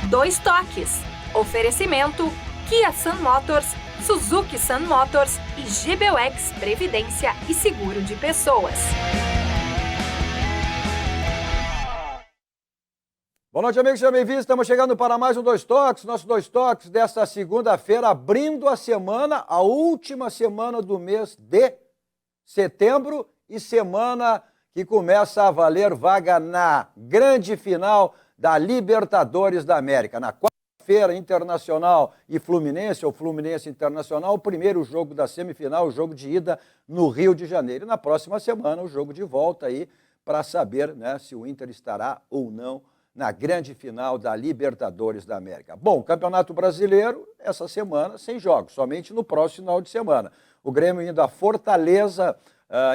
Dois Toques. Oferecimento Kia Sun Motors, Suzuki Sun Motors e GBUX Previdência e Seguro de Pessoas. Boa noite, amigos, sejam bem-vindos. Estamos chegando para mais um Dois Toques, nosso Dois Toques desta segunda-feira, abrindo a semana, a última semana do mês de setembro e semana que começa a valer vaga na grande final da Libertadores da América. Na quarta-feira, Internacional e Fluminense, ou Fluminense Internacional, o primeiro jogo da semifinal, o jogo de ida no Rio de Janeiro. E na próxima semana, o jogo de volta aí para saber, né, se o Inter estará ou não na grande final da Libertadores da América. Bom, Campeonato Brasileiro, essa semana, sem jogos, somente no próximo final de semana. O Grêmio indo a Fortaleza,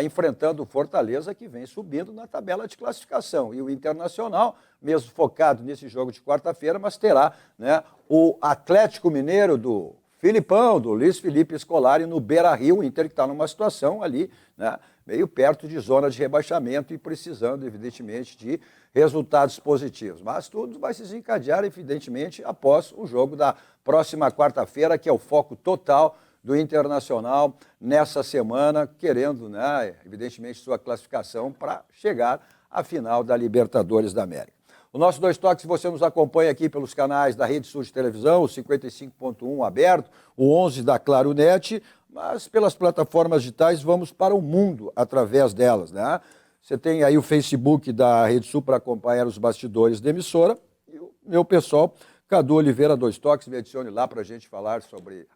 enfrentando o Fortaleza, que vem subindo na tabela de classificação. E o Internacional, mesmo focado nesse jogo de quarta-feira, mas terá, né, o Atlético Mineiro do Filipão, do Luiz Felipe Scolari, no Beira-Rio. O Inter que está numa situação ali, né, meio perto de zona de rebaixamento e precisando, evidentemente, de resultados positivos. Mas tudo vai se desencadear, evidentemente, após o jogo da próxima quarta-feira, que é o foco total do Internacional nessa semana, querendo, né, evidentemente, sua classificação para chegar à final da Libertadores da América. O nosso Dois Toques, você nos acompanha aqui pelos canais da Rede Sul de Televisão, o 55.1 aberto, o 11 da Claro Net, mas pelas plataformas digitais vamos para o mundo através delas, né? Você tem aí o Facebook da Rede Sul para acompanhar os bastidores da emissora e o meu pessoal, Cadu Oliveira Dois Toques, me adicione lá para a gente falar sobre...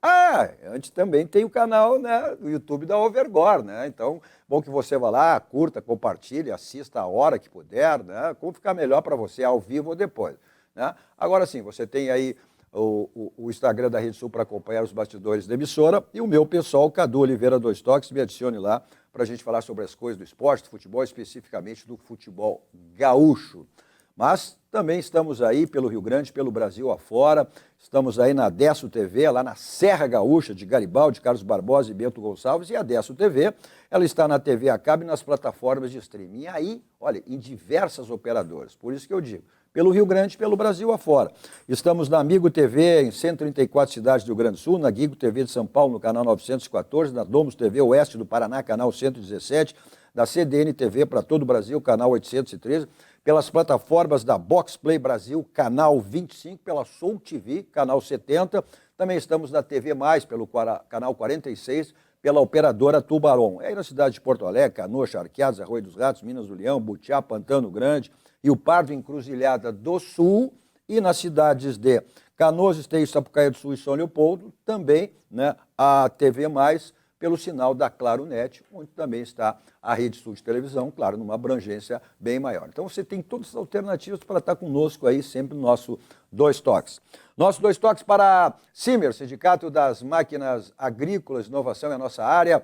antes também tem o canal, né, do YouTube da Overgore, né? Então, bom que você vá lá, curta, compartilhe, assista a hora que puder, né? Como ficar melhor para você, ao vivo ou depois, né? Agora sim, você tem aí o Instagram da Rede Sul para acompanhar os bastidores da emissora e o meu pessoal, Cadu Oliveira Dois Toques, me adicione lá para a gente falar sobre as coisas do esporte, do futebol, especificamente do futebol gaúcho. Mas também estamos aí pelo Rio Grande, pelo Brasil afora, estamos aí na Desso TV, lá na Serra Gaúcha de Garibaldi, Carlos Barbosa e Bento Gonçalves, e a Desso TV, ela está na TV a cabo e nas plataformas de streaming. E aí, olha, em diversas operadoras, por isso que eu digo, pelo Rio Grande, pelo Brasil afora. Estamos na Amigo TV, em 134 cidades do Rio Grande do Sul, na Guigo TV de São Paulo, no canal 914, na Domus TV Oeste do Paraná, canal 117, da CDN TV para todo o Brasil, canal 813, pelas plataformas da Box Play Brasil, canal 25, pela Soul TV, canal 70, também estamos na TV Mais, pelo canal 46, pela operadora Tubarão. É aí na cidade de Porto Alegre, Canoas, Charqueadas, Arroio dos Ratos, Minas do Leão, Butiá, Pantano Grande, Rio Pardo, Encruzilhada do Sul, e nas cidades de Canoas, Esteio, Sapucaia do Sul e São Leopoldo, também, né, a TV Mais, pelo sinal da Claro Net, onde também está a Rede Sul de Televisão, claro, numa abrangência bem maior. Então você tem todas as alternativas para estar conosco aí sempre no nosso Dois Toques. Nosso Dois Toques para Simer, Sindicato das Máquinas Agrícolas, Inovação é a nossa área.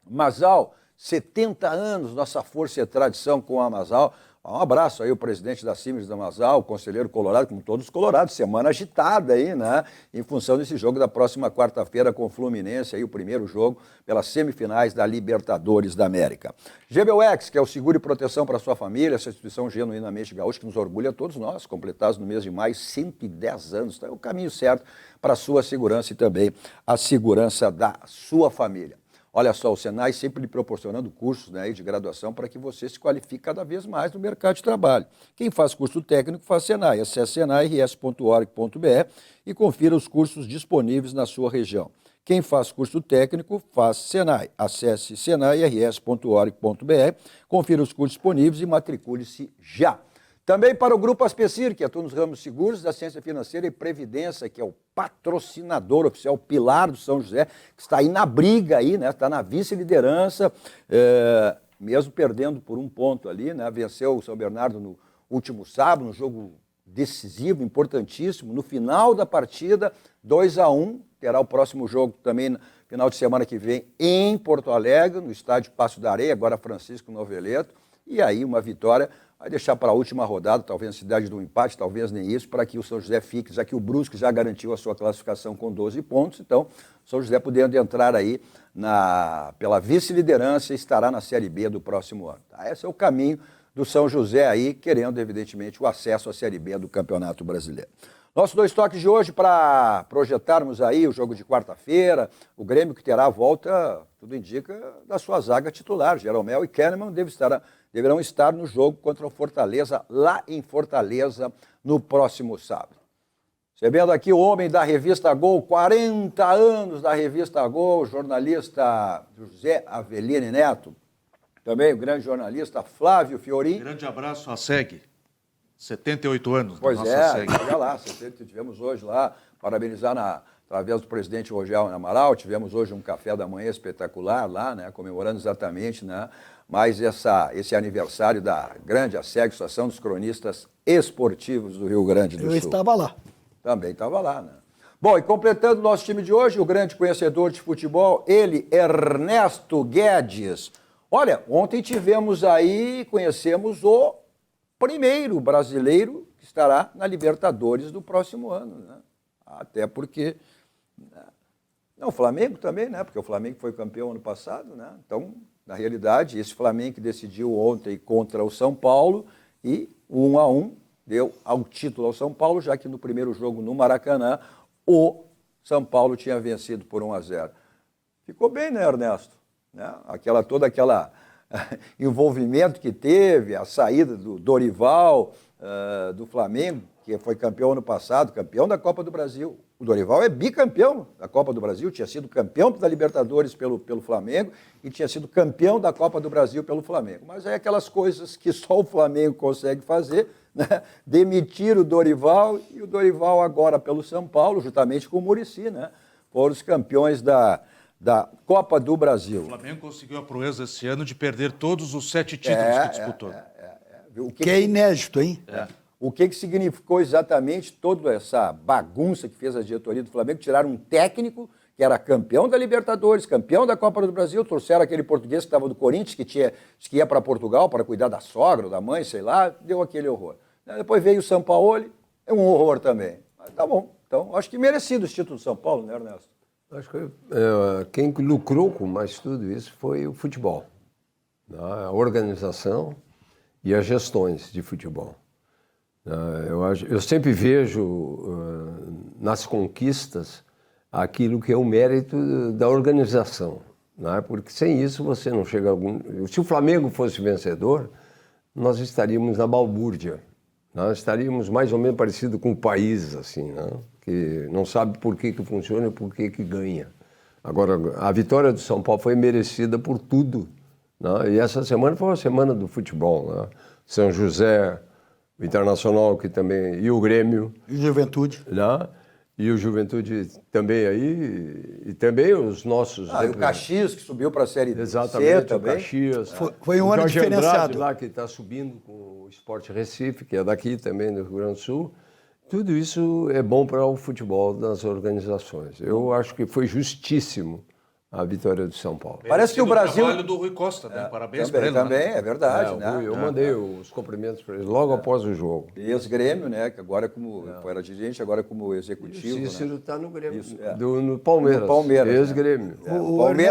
Masal, 70 anos, nossa força e tradição com a Masal. Um abraço aí o presidente da Siemens da Masal, o conselheiro colorado, como todos os colorados, semana agitada aí, né? Em função desse jogo da próxima quarta-feira com o Fluminense, aí o primeiro jogo pelas semifinais da Libertadores da América. GBUX, que é o seguro e proteção para a sua família, essa instituição genuinamente gaúcha que nos orgulha a todos nós, completados no mês de maio, 110 anos, então é o caminho certo para a sua segurança e também a segurança da sua família. Olha só, o Senai sempre lhe proporcionando cursos, né, de graduação para que você se qualifique cada vez mais no mercado de trabalho. Quem faz curso técnico faz Senai. Acesse senairs.org.br e confira os cursos disponíveis na sua região. Quem faz curso técnico faz Senai. Acesse senairs.org.br, confira os cursos disponíveis e matricule-se já. Também para o Grupo Aspecir, que atua nos ramos seguros da ciência financeira e previdência, que é o patrocinador oficial, o pilar do São José, que está aí na briga, aí, né? Está na vice-liderança, mesmo perdendo por um ponto ali, né? Venceu o São Bernardo no último sábado, um jogo decisivo, importantíssimo. No final da partida, 2-1, terá o próximo jogo também no final de semana que vem em Porto Alegre, no estádio Passo da Areia, agora Francisco Noveleto, e aí uma vitória. Vai deixar para a última rodada, talvez a cidade do empate, talvez nem isso, para que o São José fique, já que o Brusque já garantiu a sua classificação com 12 pontos, então o São José podendo entrar aí pela vice-liderança e estará na Série B do próximo ano. Tá? Esse é o caminho do São José aí, querendo, evidentemente, o acesso à Série B do Campeonato Brasileiro. Nossos 2 toques de hoje para projetarmos aí o jogo de quarta-feira, o Grêmio que terá a volta, tudo indica, da sua zaga titular. Jeromel e Kahneman deverão estar no jogo contra o Fortaleza, lá em Fortaleza, no próximo sábado. Recebendo aqui o homem da revista Gol, 40 anos da revista Gol, jornalista José Aveline Neto. Também o grande jornalista Flávio Fiorin. Grande abraço à SEG, 78 anos pois da nossa é, SEG. olha lá, tivemos hoje lá, parabenizar através do presidente Rogério Amaral, tivemos hoje um café da manhã espetacular lá, né, comemorando exatamente, né, mais esse aniversário da grande ASEG, Associação dos Cronistas Esportivos do Rio Grande do Sul. Eu estava lá. Também estava lá, né? Bom, e completando o nosso time de hoje, o grande conhecedor de futebol, ele, Ernesto Guedes. Olha, ontem conhecemos o primeiro brasileiro que estará na Libertadores do próximo ano, né? Até porque... Não, o Flamengo também, né? Porque o Flamengo foi campeão ano passado, né? Então, na realidade, esse Flamengo que decidiu ontem contra o São Paulo e 1-1 deu ao título ao São Paulo, já que no primeiro jogo no Maracanã, o São Paulo tinha vencido por 1-0. Ficou bem, né, Ernesto? Né? Todo aquele envolvimento que teve, a saída do Dorival, do Flamengo, que foi campeão ano passado, campeão da Copa do Brasil. O Dorival é bicampeão da Copa do Brasil, tinha sido campeão da Libertadores pelo Flamengo e tinha sido campeão da Copa do Brasil pelo Flamengo. Mas é aquelas coisas que só o Flamengo consegue fazer, né? Demitir o Dorival e o Dorival agora pelo São Paulo, juntamente com o Muricy, né? Foram os campeões da Copa do Brasil. O Flamengo conseguiu a proeza esse ano de perder todos os 7 títulos que disputou. Que é inédito, hein? O que significou exatamente toda essa bagunça que fez a diretoria do Flamengo? Tiraram um técnico que era campeão da Libertadores, campeão da Copa do Brasil, trouxeram aquele português que estava do Corinthians, que ia para Portugal para cuidar da sogra ou da mãe, sei lá, deu aquele horror. Depois veio o Sampaoli, é um horror também. Mas tá bom, então acho que merecido os títulos do São Paulo, né, Ernesto? Acho que quem lucrou com mais tudo isso foi o futebol, né? A organização e as gestões de futebol. Eu sempre vejo nas conquistas aquilo que é o mérito da organização, né? Porque sem isso você não chega a algum... Se o Flamengo fosse vencedor, nós estaríamos na balbúrdia, nós estaríamos mais ou menos parecido com o país, assim, né? Que não sabe por que funciona e por que ganha. Agora, a vitória do São Paulo foi merecida por tudo, né? E essa semana foi uma semana do futebol, né? São José, o Internacional que também, e o Grêmio. E o Juventude. Né? E o Juventude também aí, e também os nossos... E o Caxias, que subiu para a Série C Exatamente, também. o Caxias. Foi um ano Jorge diferenciado. Andrade lá, que está subindo com o Sport Recife, que é daqui também, do Rio Grande do Sul. Tudo isso é bom para o futebol das organizações. Eu acho que foi justíssimo a vitória do São Paulo. Parece que o Brasil... O trabalho do Rui Costa, né? Parabéns para ele. Também, né? é verdade, né? Eu mandei os cumprimentos para ele logo após o jogo. Ex-Grêmio, né? Que agora era dirigente, agora como executivo. O Cícero está né? no Grêmio, Isso, no Palmeiras. No Palmeiras, ex-Grêmio.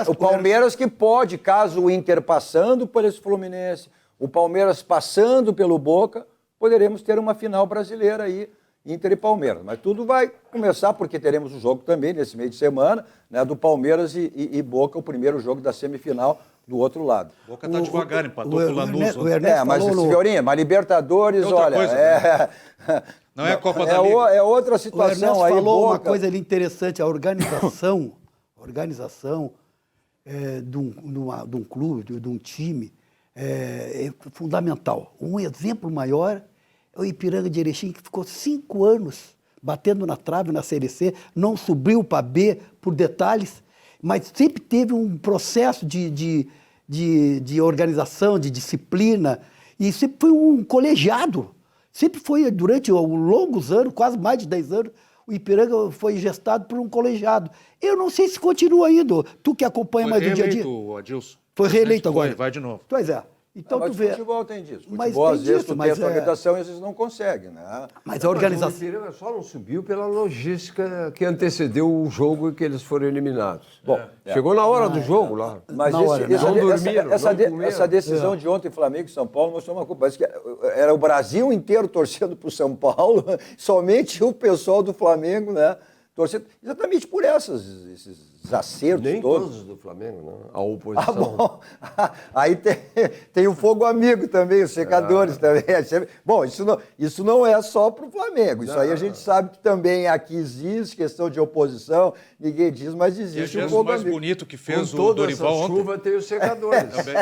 O Palmeiras que pode, caso o Inter passando por esse Fluminense, o Palmeiras passando pelo Boca, poderemos ter uma final brasileira aí, Inter e Palmeiras. Mas tudo vai começar, porque teremos o jogo também nesse meio de semana, né, do Palmeiras e Boca, o primeiro jogo da semifinal do outro lado. Boca está devagar, empatou com o Lanús. Mas Fiorinha, mas Libertadores, olha... Coisa, não é a Copa da Liga. É outra situação. O Ernesto aí, falou Boca... uma coisa ali interessante, a organização de um clube, de um time, é fundamental. Um exemplo maior é o Ipiranga de Erechim, que ficou 5 anos batendo na trave na Série C, não subiu para B por detalhes, mas sempre teve um processo de organização, de disciplina, e sempre foi um colegiado. Sempre foi, durante longos anos, quase mais de 10 anos, o Ipiranga foi gestado por um colegiado. Eu não sei se continua ainda, tu que acompanha mais do dia a dia. O Adilson. Foi reeleito agora. Vai de novo. Pois é. Então, mas tu vê. futebol tem disso. Mas Futebol, tem às vezes, disso, tu mas tem a organização e às vezes não consegue, né? Mas a organização. Mas o Ipiranga só não subiu pela logística que antecedeu o jogo e que eles foram eliminados. Bom, chegou na hora do jogo lá. Mas Na hora, né? Não dormiram, não comeram. essa decisão de ontem, Flamengo e São Paulo, mostrou uma coisa. Parece que era o Brasil inteiro torcendo para o São Paulo, somente o pessoal do Flamengo, né? Torcendo exatamente por esses acertos Nem todos. todos do Flamengo, não. A Ah, oposição. bom. Aí tem o fogo amigo também, os secadores também. Bom, isso não é só para o Flamengo. Isso aí a gente sabe que também aqui existe questão de oposição, ninguém diz, mas E é existe o gesto fogo mais amigo. bonito que Com fez o toda Dorival essa ontem. chuva tem os secadores. Também.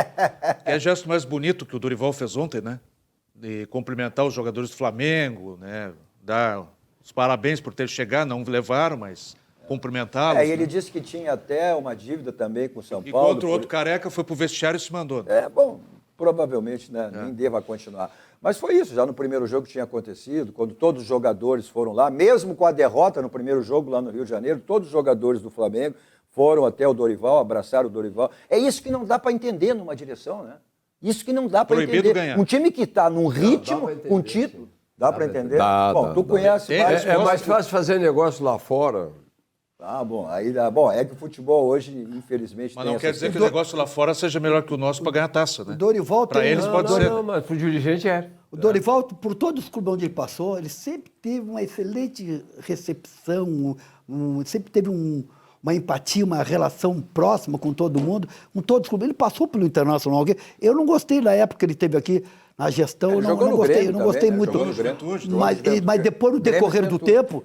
É gesto mais bonito que o Dorival fez ontem, né? De cumprimentar os jogadores do Flamengo, né? Dar os parabéns por ter chegado, não levaram, mas cumprimentá-los. E ele né? disse que tinha até uma dívida também com o São E Paulo. contra o outro careca foi pro vestiário e se mandou. Bom, provavelmente, né? Nem deva continuar. Mas foi isso, já no primeiro jogo tinha acontecido, quando todos os jogadores foram lá, mesmo com a derrota no primeiro jogo lá no Rio de Janeiro, todos os jogadores do Flamengo foram até o Dorival, abraçaram o Dorival. É isso que não dá para entender numa direção, né? Isso que não dá para Proibido entender. ganhar. Um time que está num ritmo, pra entender, com título, dá para entender? Dá, Bom, dá, tu dá. conhece vários... É mais fácil fazer negócio lá fora. Ah, bom, bom, é que o futebol hoje, infelizmente, Mas tem não quer essa dizer que o questão. negócio lá fora seja melhor que o nosso para ganhar taça, né? O Dorival Para tem- eles Não, pode ser. Não, mas pro dirigente é. O Dorival, por todos os clubes onde ele passou, ele sempre teve uma excelente recepção, sempre teve uma empatia, uma relação próxima com todo mundo, com todos os clubes. Ele passou pelo Internacional. Eu não gostei da época que ele teve aqui na gestão, Ele eu jogou não no gostei, Grêmio eu não gostei também, né? muito. Jogou no Juventude, Mas depois, no Grêmio decorrer do Juventude. tempo,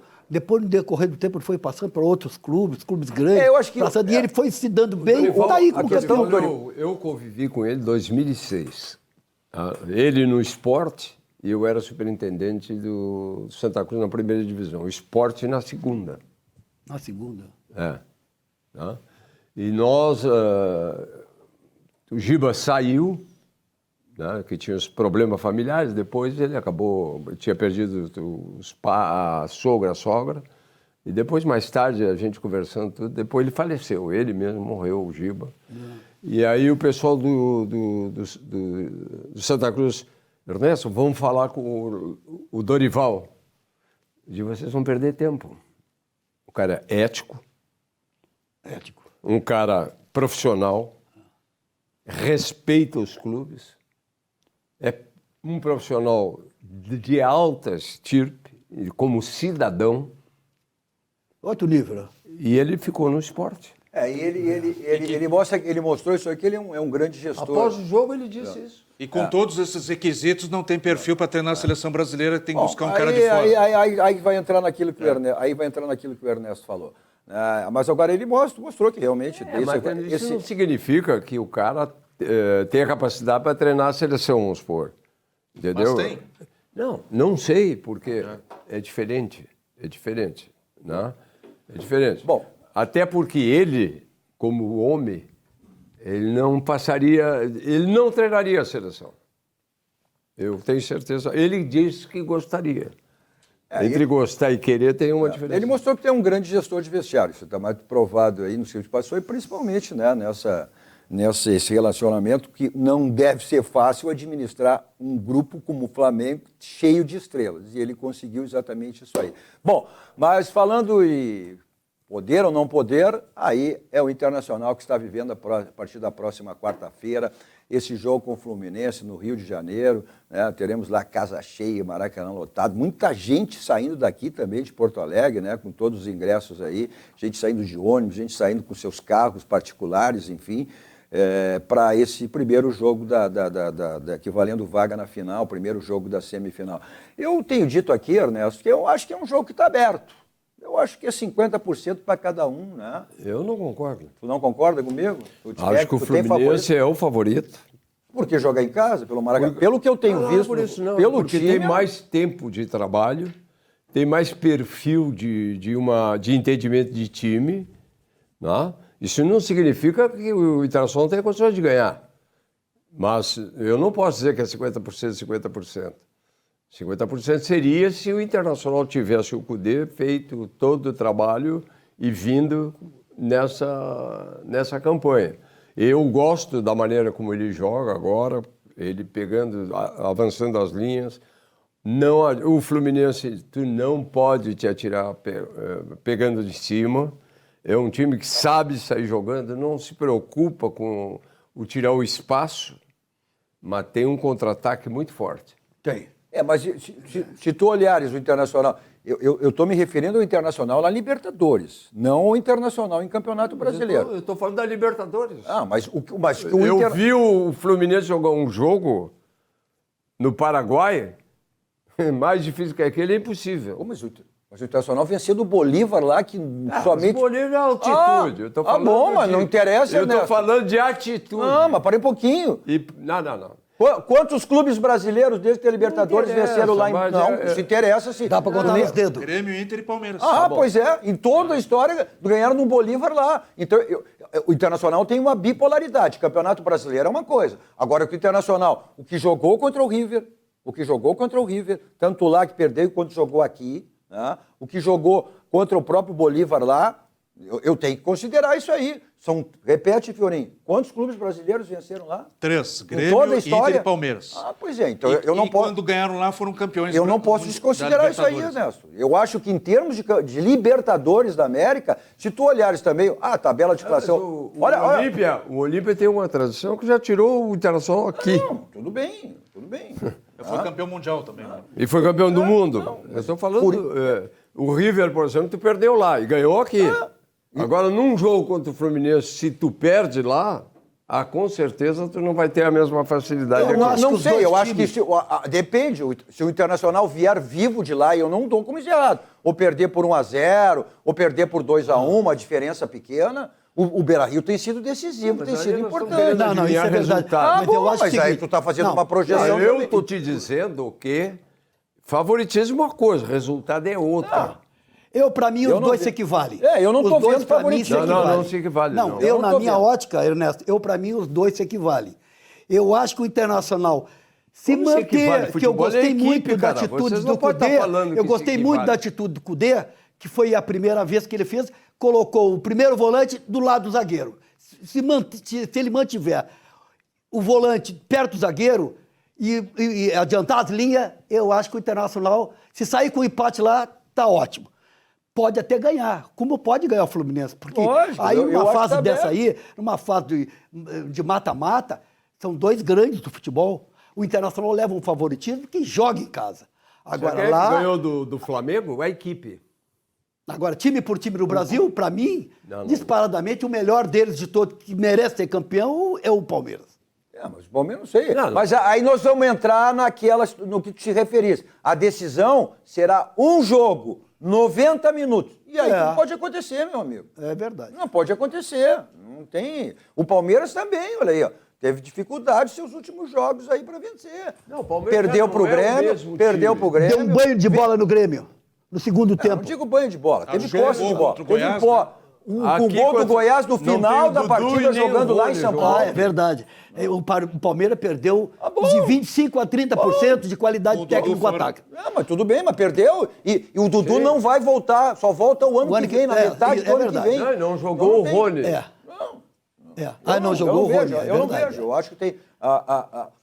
ele foi passando para outros clubes grandes. Eu acho que- passando, e ele foi se dando bem, Dorival, tá aí a como questão campeão. Eu convivi com ele em 2006. tá? Ele no esporte e eu era superintendente do Santa Cruz na primeira divisão. O esporte na segunda. Na segunda. Tá? E nós... o Giba saiu, né, que tinha os problemas familiares, depois ele acabou... Tinha perdido a sogra, e depois, mais tarde, a gente conversando tudo, depois ele faleceu, ele mesmo morreu, o Giba. E aí o pessoal do Santa Cruz, Ernesto, vamos falar com o Dorival. Eu digo, vocês vão perder tempo. O cara é ético, um cara profissional, respeita os clubes, é um profissional de alta estirpe, como cidadão, Outro nível, né? e ele ficou no esporte. Ele mostrou isso aqui, ele é um grande gestor. Após o jogo ele disse isso. E com todos esses requisitos, não tem perfil para treinar a seleção brasileira, tem que Bom, buscar um cara de fora. Aí vai entrar naquilo que o Ernesto falou. Mas agora ele mostrou que realmente... Mas isso não significa que o cara tenha capacidade para treinar a seleção, vamos supor. Entendeu? Mas tem. Não sei, porque é diferente. Né? É diferente. Bom. Até porque ele, como homem, ele não treinaria a seleção. Eu tenho certeza. Ele disse que gostaria. Entre gostar e querer tem uma diferença. Ele mostrou que tem um grande gestor de vestiário, isso está mais provado aí no que passou, e principalmente, né, nesse relacionamento que não deve ser fácil administrar um grupo como o Flamengo, cheio de estrelas, e ele conseguiu exatamente isso aí. Bom, mas falando em poder ou não poder, aí é o Internacional que está vivendo a partir da próxima quarta-feira, esse jogo com o Fluminense no Rio de Janeiro, né? Teremos lá casa cheia, Maracanã lotado, muita gente saindo daqui também de Porto Alegre, né? Com todos os ingressos aí, gente saindo de ônibus, gente saindo com seus carros particulares, enfim, para esse primeiro jogo que valendo vaga na final, primeiro jogo da semifinal. Eu tenho dito aqui, Ernesto, que eu acho que é um jogo que está aberto. Eu acho que é 50% para cada um, né? Eu não concordo. Tu não concorda comigo? Acho que o Fluminense é o favorito. Por que jogar em casa, pelo Maracanã? Pelo que eu tenho visto, por isso não, pelo porque time... tem mais tempo de trabalho, tem mais perfil de entendimento de time. Né? Isso não significa que o Internacional tem condições de ganhar. Mas eu não posso dizer que é 50%, 50%. 50% seria se o Internacional tivesse o Cudê feito todo o trabalho e vindo nessa campanha. Eu gosto da maneira como ele joga agora, Ele pegando, avançando as linhas. Não, o Fluminense, tu não pode te atirar pegando de cima. É um time que sabe sair jogando, não se preocupa com o tirar o espaço, mas tem um contra-ataque muito forte. Tem. Mas se tu olhares o Internacional, eu estou me referindo ao Internacional na Libertadores, não ao Internacional em Campeonato Brasileiro. Eu estou falando da Libertadores. Mas o Eu vi o Fluminense jogar um jogo no Paraguai, mais difícil que aquele é impossível. Mas o Internacional venceu do Bolívar lá, que somente... O Bolívar é altitude. Eu tô falando bom, mas não interessa, Eu estou Ernesto. falando de atitude. Não, mas parei um pouquinho. Não. Quantos clubes brasileiros desde que a Libertadores Não interessa, venceram lá em... mas Não, se interessa, se... Dá para contar nos dedos. Grêmio, Inter e Palmeiras. Pois é. Em toda a história, ganharam no Bolívar lá. Então, o Internacional tem uma bipolaridade. Campeonato Brasileiro é uma coisa. Agora, o Internacional, o que jogou contra o River, tanto lá que perdeu quanto jogou aqui, né? O que jogou contra o próprio Bolívar lá, eu tenho que considerar isso aí. Repete, Fiorinho, quantos clubes brasileiros venceram lá? 3, Com Grêmio, toda a história? Inter e Palmeiras. Pois é, então eu não posso... quando ganharam lá foram campeões. Eu não posso desconsiderar isso aí, Ernesto. Eu acho que em termos de Libertadores da América, se tu olhares também, a tabela de classificação... O Olímpia tem uma tradição que já tirou o Internacional aqui. Não, tudo bem. Foi campeão mundial também. Né? E foi campeão do mundo. Eu estou falando... o River, por exemplo, tu perdeu lá e ganhou aqui. Agora, num jogo contra o Fluminense, se tu perde lá, com certeza tu não vai ter a mesma facilidade aqui. Não sei, eu acho que depende. Se o Internacional vier vivo de lá, eu não dou como errado. Ou perder por 1-0, ou perder por 2-1, uma diferença pequena... O Beira-Rio tem sido decisivo, tem sido importante. Não, isso é verdade. Mas aí tu está fazendo uma projeção... Eu estou te dizendo que favoritismo é uma coisa, resultado é outra. Para mim, os dois se equivalem. Eu não estou vendo favoritismo. Não se equivale. Não, na minha ótica, Ernesto, para mim, os dois se equivalem. Eu acho que o Internacional se manter, que eu gostei muito da atitude do Cudê, eu gostei muito da atitude do Cudê, que foi a primeira vez que ele fez, colocou o primeiro volante do lado do zagueiro. Se ele mantiver o volante perto do zagueiro e adiantar as linhas, eu acho que o Internacional, se sair com o empate lá, tá ótimo. Pode até ganhar, como pode ganhar o Fluminense. Porque aí numa fase dessa aí, numa fase de mata-mata, são dois grandes do futebol. O Internacional leva um favoritismo que joga em casa. Agora lá... ganhou do Flamengo? A equipe. Agora, time por time no Brasil, para mim, disparadamente, o melhor deles de todos, que merece ser campeão, é o Palmeiras. Mas o Palmeiras não sei. Mas aí nós vamos entrar no que tu te referiste. A decisão será um jogo, 90 minutos. E aí não pode acontecer, meu amigo. É verdade. Não pode acontecer. Não tem. O Palmeiras também, olha aí, ó. Teve dificuldade nos seus últimos jogos aí para vencer. Não, Palmeiras perdeu pro Grêmio, perdeu pro Grêmio. Deu um banho de bola no Grêmio. No segundo tempo. Não digo banho de bola, teve posse de bola. Teve Goiás, um gol do Goiás no final da partida jogando lá em São Paulo. É verdade. O Palmeiras perdeu de 25% a 30% de qualidade técnica no ataque. Mas tudo bem, mas perdeu. E o Dudu não vai voltar, só volta o ano que vem, na metade do ano que vem. Não jogou o Rony. Não jogou o Rony. Eu não vejo. Eu acho que tem...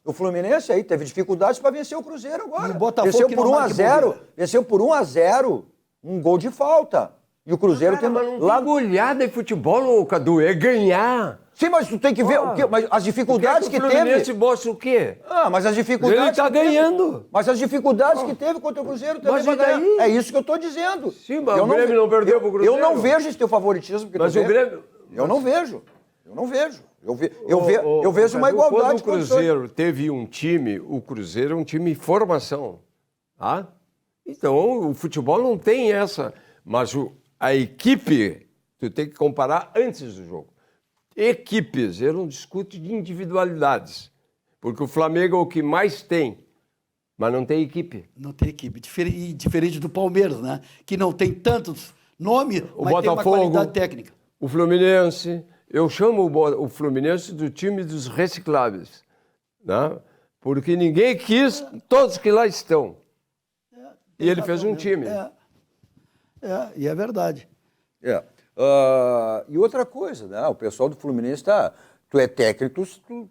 o Fluminense aí teve dificuldades para vencer o Cruzeiro agora. E o Botafogo venceu por 1-0. Venceu por 1-0. Um gol de falta. E o Cruzeiro tem... Lá goleada em futebol, Cadu, é ganhar. Sim, mas tu tem que ver o quê? Mas as dificuldades que teve... O Fluminense mostra o quê? Mas as dificuldades... Ele está ganhando. Mas as dificuldades que teve contra o Cruzeiro também vai ganhar. É isso que eu estou dizendo. Sim, mas o Grêmio não perdeu pro Cruzeiro. Eu não vejo esse teu favoritismo. Mas o Grêmio... Eu não vejo. Eu vejo uma igualdade. Quando o Cruzeiro teve um time, o Cruzeiro é um time em formação. Então, o futebol não tem essa. Mas a equipe, tu tem que comparar antes do jogo. Equipes, eu não discuto de individualidades. Porque o Flamengo é o que mais tem, mas não tem equipe. Não tem equipe. Diferente do Palmeiras, né? Que não tem tantos nomes, mas Botafogo, tem uma qualidade técnica. O Fluminense, eu chamo o Fluminense do time dos recicláveis. Né? Porque ninguém quis, todos que lá estão. E ele fez um time. E é verdade. E outra coisa, né? O pessoal do Fluminense está... Tu é técnico,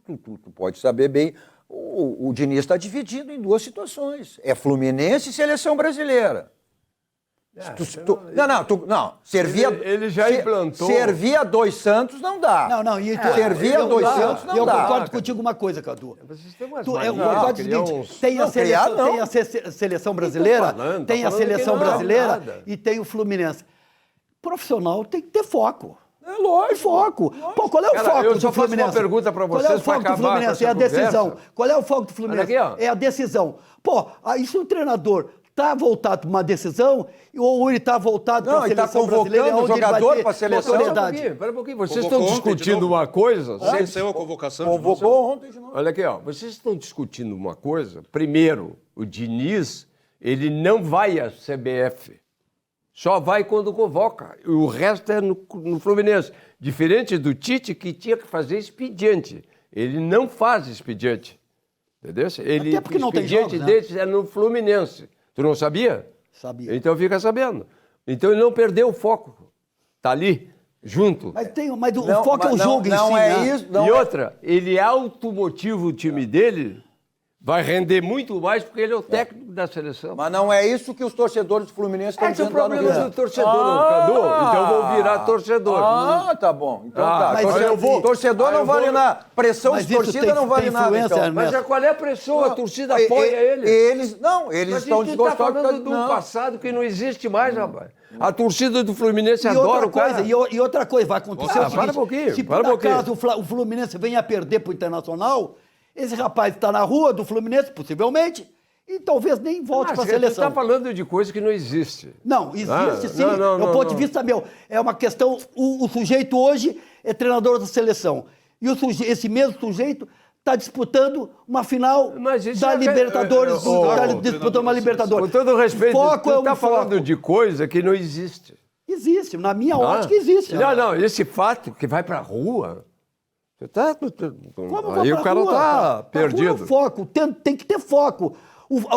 tu pode saber bem. o Diniz está dividido em duas situações. É Fluminense e Seleção Brasileira. Servia, ele já implantou. Servia 2 Santos não dá. Servia 2 Santos não dá. Eu concordo contigo uma coisa, Cadu. Vocês têm umas Eu manias, concordo com o seguinte, tem a seleção brasileira, tem a seleção brasileira e tem o Fluminense. Profissional tem que ter foco. É lógico. Foco. Pô, qual é o foco eu do só faço Fluminense? uma pergunta para Qual é o vocês para foco do acabar com Fluminense? É essa a decisão. conversa. Qual é o foco do Fluminense? Olha aqui, ó. É a decisão. Pô, aí se o treinador está voltado para uma decisão ou ele está voltado para a ele tá seleção brasileira, convocando o onde ele vai jogador ter pra seleção. autoridade. Espera um pouquinho. Vocês Convocou estão ontem de discutindo novo. uma coisa. Sem ser a convocação. de novo. Convocou ontem de novo. Olha aqui, ó. Vocês estão discutindo uma coisa. Primeiro, o Diniz, ele não vai à CBF. Só vai quando convoca. O resto é no Fluminense. Diferente do Tite, que tinha que fazer expediente. Ele não faz expediente. Entendeu? Ele, Até porque não tem expediente jogos, né? deles é no Fluminense. Tu não sabia? Sabia. Então fica sabendo. Então ele não perdeu o foco. Está ali, junto. Mas o foco é o jogo em si, né? Isso, E outra, ele automotiva o time dele, vai render muito mais porque ele é o técnico da seleção. Mas não é isso que os torcedores do Fluminense estão Esse é o dizendo lá no problema Rio. do torcedor, não, Cadu. Então eu vou virar torcedor. Tá bom. Então Mas torcedor não vale nada. Pressão Mas de isso torcida tem- não vale tem nada. influência, Então. né? Mas qual é a pressão? A torcida apoia ele. Eles Mas estão isso tu tá desgostosos. falando do passado que não existe mais, rapaz. A torcida do Fluminense adora o cara. E outra coisa, vai acontecer o seguinte, para um pouquinho, se para por um pouquinho. acaso o Fluminense venha a perder para o Internacional, esse rapaz está na rua do Fluminense, possivelmente, e talvez nem volte para a Você seleção. está falando de coisa que não existe. Não, existe sim. não, é o ponto de não. vista meu. É uma questão. O sujeito hoje é treinador da seleção. E esse mesmo sujeito está disputando uma final Mas isso da é- Libertadores. Está treinador disputando uma da Libertadores. Com todo respeito, Foco tu é está falando foco. de coisa que não existe. Existe, na minha ótica existe. Não, esse fato que vai pra rua. Você tá, Como aí vai o pra cara rua? tá Pra rua perdido. é foco, tem que ter foco.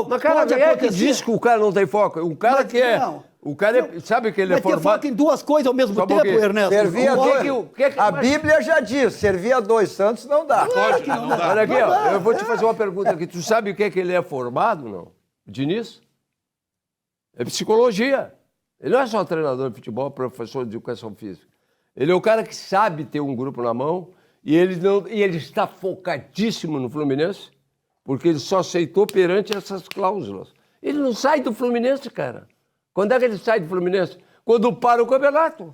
Mas cara, Pode quem é que acontecer- diz que o cara não tem foco? O cara Mas que é. não. O cara é, sabe que ele é Vai ter formado. foco em duas coisas ao mesmo Só um tempo, pouquinho. Ernesto. Servia Concordo. dois. A Bíblia já diz, servia 2 Santos não dá. Pode, não dá. Olha aqui, ó, eu vou te fazer uma pergunta aqui. Tu sabe o que é que ele é formado, não? O Diniz? É psicologia. Ele não é só treinador de futebol, professor de educação física. Ele é o cara que sabe ter um grupo na mão e ele está focadíssimo no Fluminense, porque ele só aceitou perante essas cláusulas. Ele não sai do Fluminense, cara. Quando é que ele sai do Fluminense? Quando para o campeonato.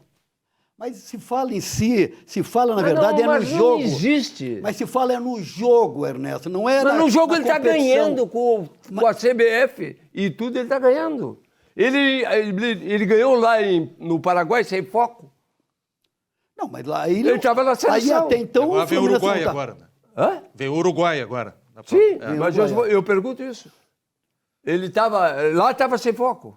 Mas se fala em si, se fala, na Mas verdade, não, é no mas jogo. não existe. Mas se fala é no jogo, Ernesto, não é Mas na no jogo na ele está competição. ganhando com a CBF e tudo ele está ganhando. Ele ganhou lá no Paraguai sem foco. Não, mas lá ele estava na Aí seleção. até então Agora vem o Fluminense Uruguai não tá. agora. Né? Hã? Vem o Uruguai agora. Sim, É. mas Uruguai. eu pergunto isso. Ele estava lá, estava sem foco.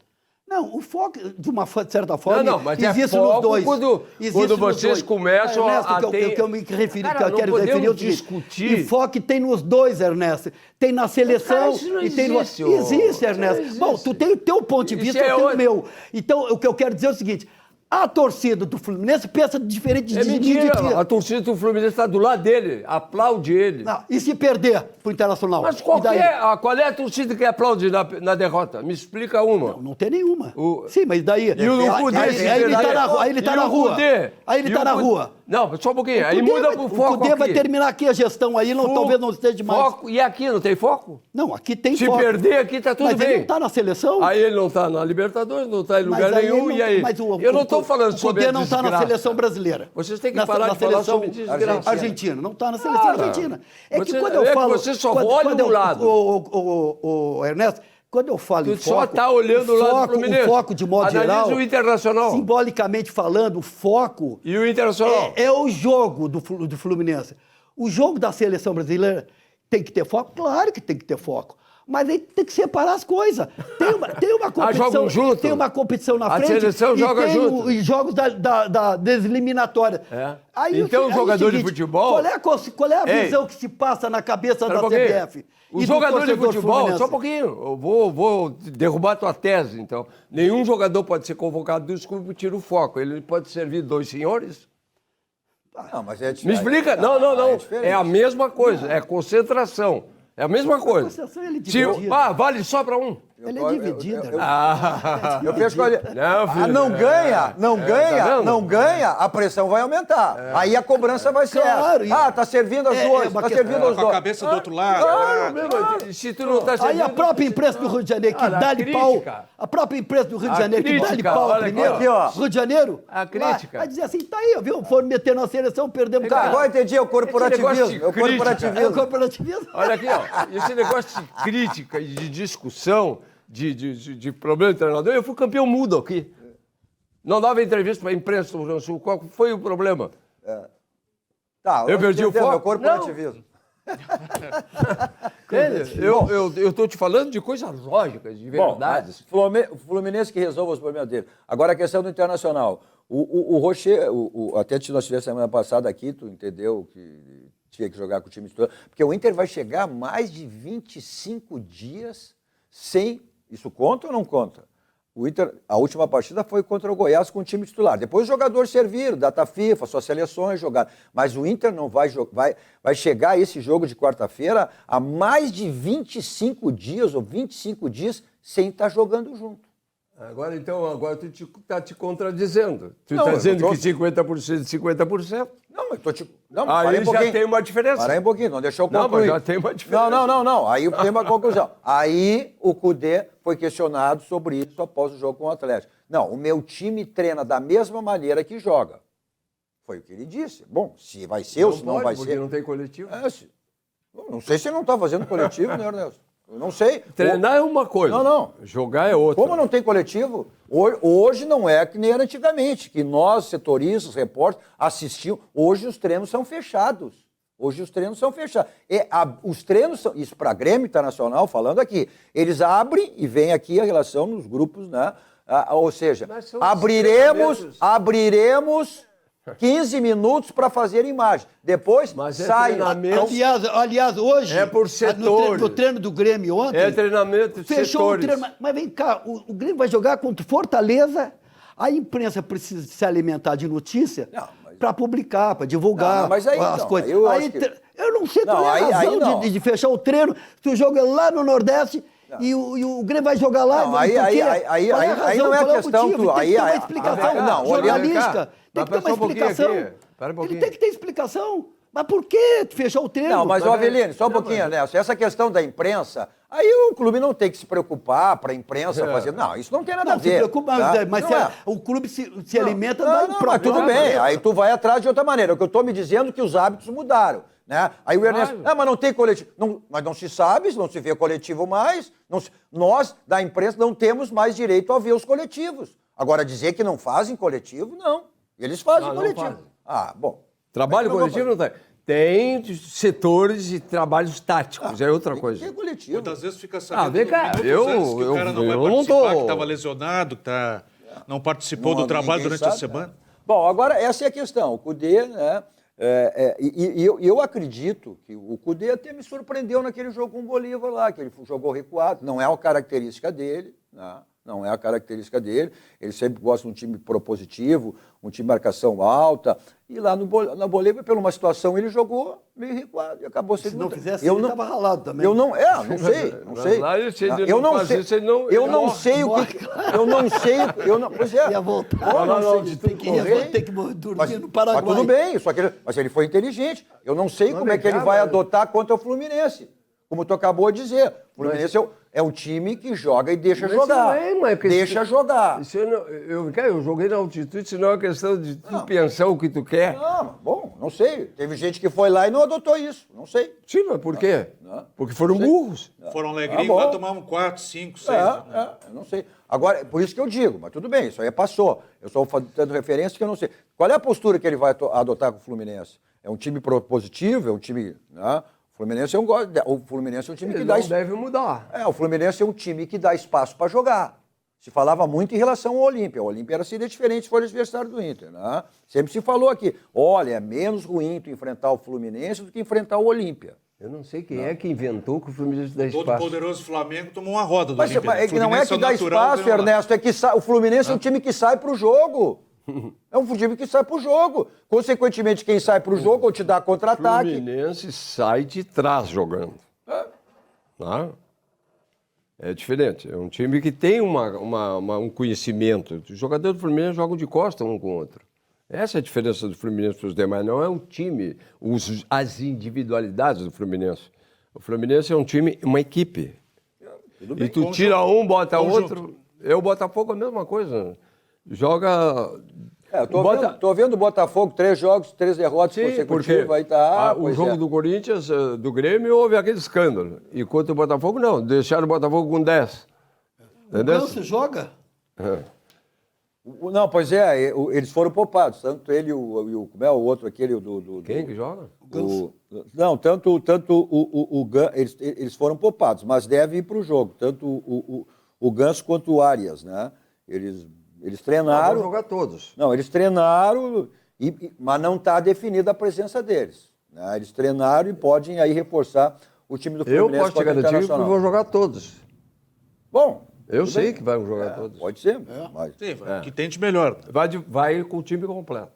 Não, o foco, de uma certa forma, Não, mas existe é foco nos dois. quando Existe nos vocês dois. começam Ernesto, a que eu- ter- que eu me referi, Cara, que eu não quero referir podemos ao seguinte, discutir. enfoque tem nos dois, Ernesto. Tem na seleção Cara, isso não e tem no... existe, ô. Existe, Ernesto. Isso não Bom, existe. tu tem o teu ponto de Isso vista, é eu tenho o outro. meu. Então, o que eu quero dizer é o seguinte, a torcida do Fluminense pensa diferente É de mentira. A ti. torcida do Fluminense está do lado dele, aplaude ele. Não, e se perder pro Internacional? Mas E qual daí? é a torcida que aplaude na derrota? Me explica uma. Não tem nenhuma. O- Sim, mas daí... E o Cudê, aí ele tá na rua. Aí ele tá E na o rua. Cudê? Aí ele E tá o na Cudê? rua. Não, só um pouquinho. Aí Cudê muda vai- pro foco O Cudê vai aqui. terminar aqui a gestão aí, talvez não esteja mais. Foco. E aqui não tem foco? Não, aqui tem Se foco. perder aqui tá tudo mas bem. ele não está na seleção. Aí ele não está na Libertadores, não está em lugar Mas aí nenhum. ele não- E aí? mas Eu não estou falando sobre O a Cudê não está na desgraça. seleção brasileira. Vocês têm que Na- parar na de falar seleção sobre desgraça. Argentina. Não está na seleção Cara, argentina. É que você- quando eu é que falo... você só olha um lado. O Ernesto, quando eu falo Tu em só foco... está olhando o lado do Fluminense. O foco, de modo Analisa geral... o Internacional. Simbolicamente falando, o foco... E o Internacional? É o jogo do Fluminense. O jogo da seleção brasileira tem que ter foco? Claro que tem que ter foco. Mas aí tem que separar as coisas. Tem uma competição. jogam junto? Tem uma competição na A frente. seleção e joga tem junto? os jogos das eliminatórias. É. Aí, Então, o jogador de futebol- Qual é a Ei. visão que se passa na cabeça Espera da um pouquinho. CBF? O e do jogador de torcedor futebol, fluminense? só um pouquinho, eu vou derrubar tua tese, então. Nenhum jogador pode ser convocado dos clubes e tira o foco. Ele pode servir dois senhores? Não, mas é Me explica? Não. diferente. É a mesma coisa, é concentração. É a mesma coisa. negociação, ele é Se, dividido. vale só para um. Ele é dividido. Eu penso que Não, filho, não ganha, tá vendo? não ganha, a pressão vai aumentar. Aí a cobrança vai ser Claro, essa. Tá servindo as duas, uma tá questão- servindo as Com a duas. cabeça do outro lado. Se tu não tá Aí a servindo, própria imprensa do Rio de Janeiro que Olha, a dá-lhe pau. crítica. A própria imprensa do Rio de A Janeiro que dá-lhe crítica, pau olha primeiro. aqui, ó. Rio de Janeiro. A crítica. Vai dizer assim, tá aí, viu? Foram meter na seleção, perdemos. Tá, agora entendi, é o Esse negócio corporativismo. de É o crítica. É o corporativismo. corporativismo. olha aqui, ó, esse negócio de crítica e de discussão, de problema de treinador, eu fui campeão mudo aqui. Não dava entrevista para a imprensa do Rio Grande do Sul. Qual foi o problema? Tá, Eu perdi o entendemos, foco? É o corporativismo. Eu estou te falando de coisas lógicas, de verdades. Bom, o Fluminense que resolve os problemas dele. Agora a questão do Internacional. O Rocher, até nós tivemos semana passada aqui, tu entendeu que tinha que jogar com o time titular, porque o Inter vai chegar a mais de 25 dias sem... Isso conta ou não conta? O Inter, a última partida foi contra o Goiás com o time titular. Depois os jogadores serviram, data FIFA, suas seleções jogaram. Mas o Inter não vai chegar a esse jogo de quarta-feira a mais de 25 dias ou 25 dias sem estar jogando junto. Agora tu está te contradizendo. Tu Não, está eu dizendo tô- que 50% de 50%. Não, mas tô te... Não, Aí parei um já pouquinho. tem uma diferença. Parei um pouquinho, não deixou eu Não, concluir. mas já tem uma diferença. Não. Aí tem uma conclusão. Aí o Cudê foi questionado sobre isso após o jogo com o Atlético. Não, o meu time treina da mesma maneira que joga. Foi o que ele disse. Bom, se vai ser ou se não pode, vai porque ser... não tem coletivo. Não sei se ele não está fazendo coletivo, né, Ernesto? Eu não sei. Treinar é uma coisa. Não. Jogar é outra. Como não tem coletivo, hoje não é que nem era antigamente, que nós, setoristas, repórteres, assistiam. Hoje os treinos são fechados. Os treinos são, isso para Grêmio Internacional, falando aqui, eles abrem e vem aqui a relação nos grupos, né? Ou seja, Mas são abriremos 15 minutos para fazer imagem. Depois Mas é sai. treinamento. Aliás, hoje, É por setores. no treino do Grêmio ontem, É treinamento de fechou setores. o treino. Mas vem cá, o Grêmio vai jogar contra o Fortaleza, a imprensa precisa se alimentar de notícia para publicar, para divulgar Não, mas aí, as não, coisas. aí eu acho que- Eu não sei qual Não, é a aí razão não. de fechar o treino, se o jogo é lá no Nordeste e o Grêmio vai jogar lá. Não, por quê? aí Qual é a não razão? é Qual o questão motivo? tu- Tem aí- que ter uma aí- explicação não, jornalística. Tem Mas que ter uma só um pouquinho explicação. aqui. Espera um pouquinho. Ele tem que ter explicação. Mas por que fechar o treino? Não, mas, Mas Avelino, só um não, pouquinho, Nelson. Essa questão da imprensa, aí o clube não tem que se preocupar para a imprensa fazer. Não, isso não tem nada a Não, se ver. preocupa, tá? mas Não é. o clube se alimenta Não, da mas própria. tudo bem. Aí tu vai atrás de outra maneira. O que eu estou me dizendo é que os hábitos mudaram. Né? Aí o Ernesto, mas não tem coletivo. Mas não se sabe, não se vê coletivo mais. Nós, da imprensa, não temos mais direito a ver os coletivos. Agora, dizer que não fazem coletivo, não. Eles fazem Não coletivo. fazem. Bom. Trabalho Mas coletivo não tem. Tem setores e trabalhos táticos, é outra coisa. Tem coletivo. Muitas vezes fica sabendo vem cá, minutos eu- antes que o cara não vai eu não participar, tô- que estava lesionado, que não participou do trabalho Ninguém durante a sabe, semana. né? Bom, agora essa é a questão. O Cudê, né? Eu acredito que o Cudê até me surpreendeu naquele jogo com o Bolívar lá, que ele jogou recuado. Não é uma característica dele, né? Não é a característica dele. Ele sempre gosta de um time propositivo, um time de marcação alta. E lá na Bolívia, por uma situação, ele jogou meio recuado e acabou sendo... Se não fizesse, eu ele não estava ralado também. Eu não sei. Mas lá ele, se ele Eu não não faz sei. isso, ele não- Eu ele não morre. sei o que... Eu não sei... Pois é. Ia voltar. Bom, Não, sei. tem que dormir Mas, no Paraguai. mas tudo bem, mas ele foi inteligente. Eu não sei como é que ele vai adotar contra o Fluminense. Como tu acabou de dizer. O Fluminense é um time que joga e deixa Mas jogar. isso não é, mas que Deixa jogar. Isso eu joguei na altitude, isso não é uma questão de tu pensar o que tu quer. Não, bom, não sei. Teve gente que foi lá e não adotou isso. Não sei. Sim, mas por quê? Não. Porque foram burros. Foram alegrinhos, bom. lá tomamos 4, 5, 6. Eu não sei. Agora, por isso que eu digo, mas tudo bem, isso aí passou. Eu só estou dando referência que eu não sei. Qual é a postura que ele vai adotar com o Fluminense? É um time propositivo? É um time... Né? O Fluminense é um time que Ele dá... não deve mudar. O Fluminense é um time que dá espaço para jogar. Se falava muito em relação ao Olímpia. O Olímpia seria diferente se for adversário do Inter. Né? Sempre se falou aqui, olha, é menos ruim tu enfrentar o Fluminense do que enfrentar o Olímpia. Eu não sei quem é que inventou que o Fluminense dá Todo espaço. poderoso Flamengo tomou uma roda do Mas Olímpia. é que não é que dá espaço, Ernesto, é que o Fluminense é um time que sai para o jogo. É um time que sai para o jogo. Consequentemente, quem sai para o jogo ou te dá O contra-ataque. Fluminense sai de trás jogando. Né? É diferente. É um time que tem um conhecimento. Os jogadores do Fluminense jogam de costa um com o outro. Essa é a diferença do Fluminense para os demais. Não é um time, as individualidades do Fluminense. O Fluminense é um time, uma equipe. E tu tira um, bota outro. O Botafogo é a mesma coisa. Joga... Tô vendo o Botafogo, 3 jogos, 3 derrotas consecutivas. Aí tá, o jogo do Corinthians, do Grêmio, houve aquele escândalo. E contra o Botafogo, não. Deixaram o Botafogo com 10. Entendeu? O Ganso joga? Não, pois é, eles foram poupados. Tanto ele e como é o outro, aquele do... Quem que joga? Não, tanto o Ganso, eles foram poupados, mas deve ir para o jogo. Tanto o Ganso quanto o Arias, né? Eles treinaram... Vão jogar todos. Não, eles treinaram, mas não está definida a presença deles. Né? Eles treinaram e podem aí reforçar o time do Fluminense. Eu posso te garantir que vão jogar todos. Bom, eu sei que vão jogar todos. Pode ser. Mas... Sim, que tente melhor. Vai com o time completo.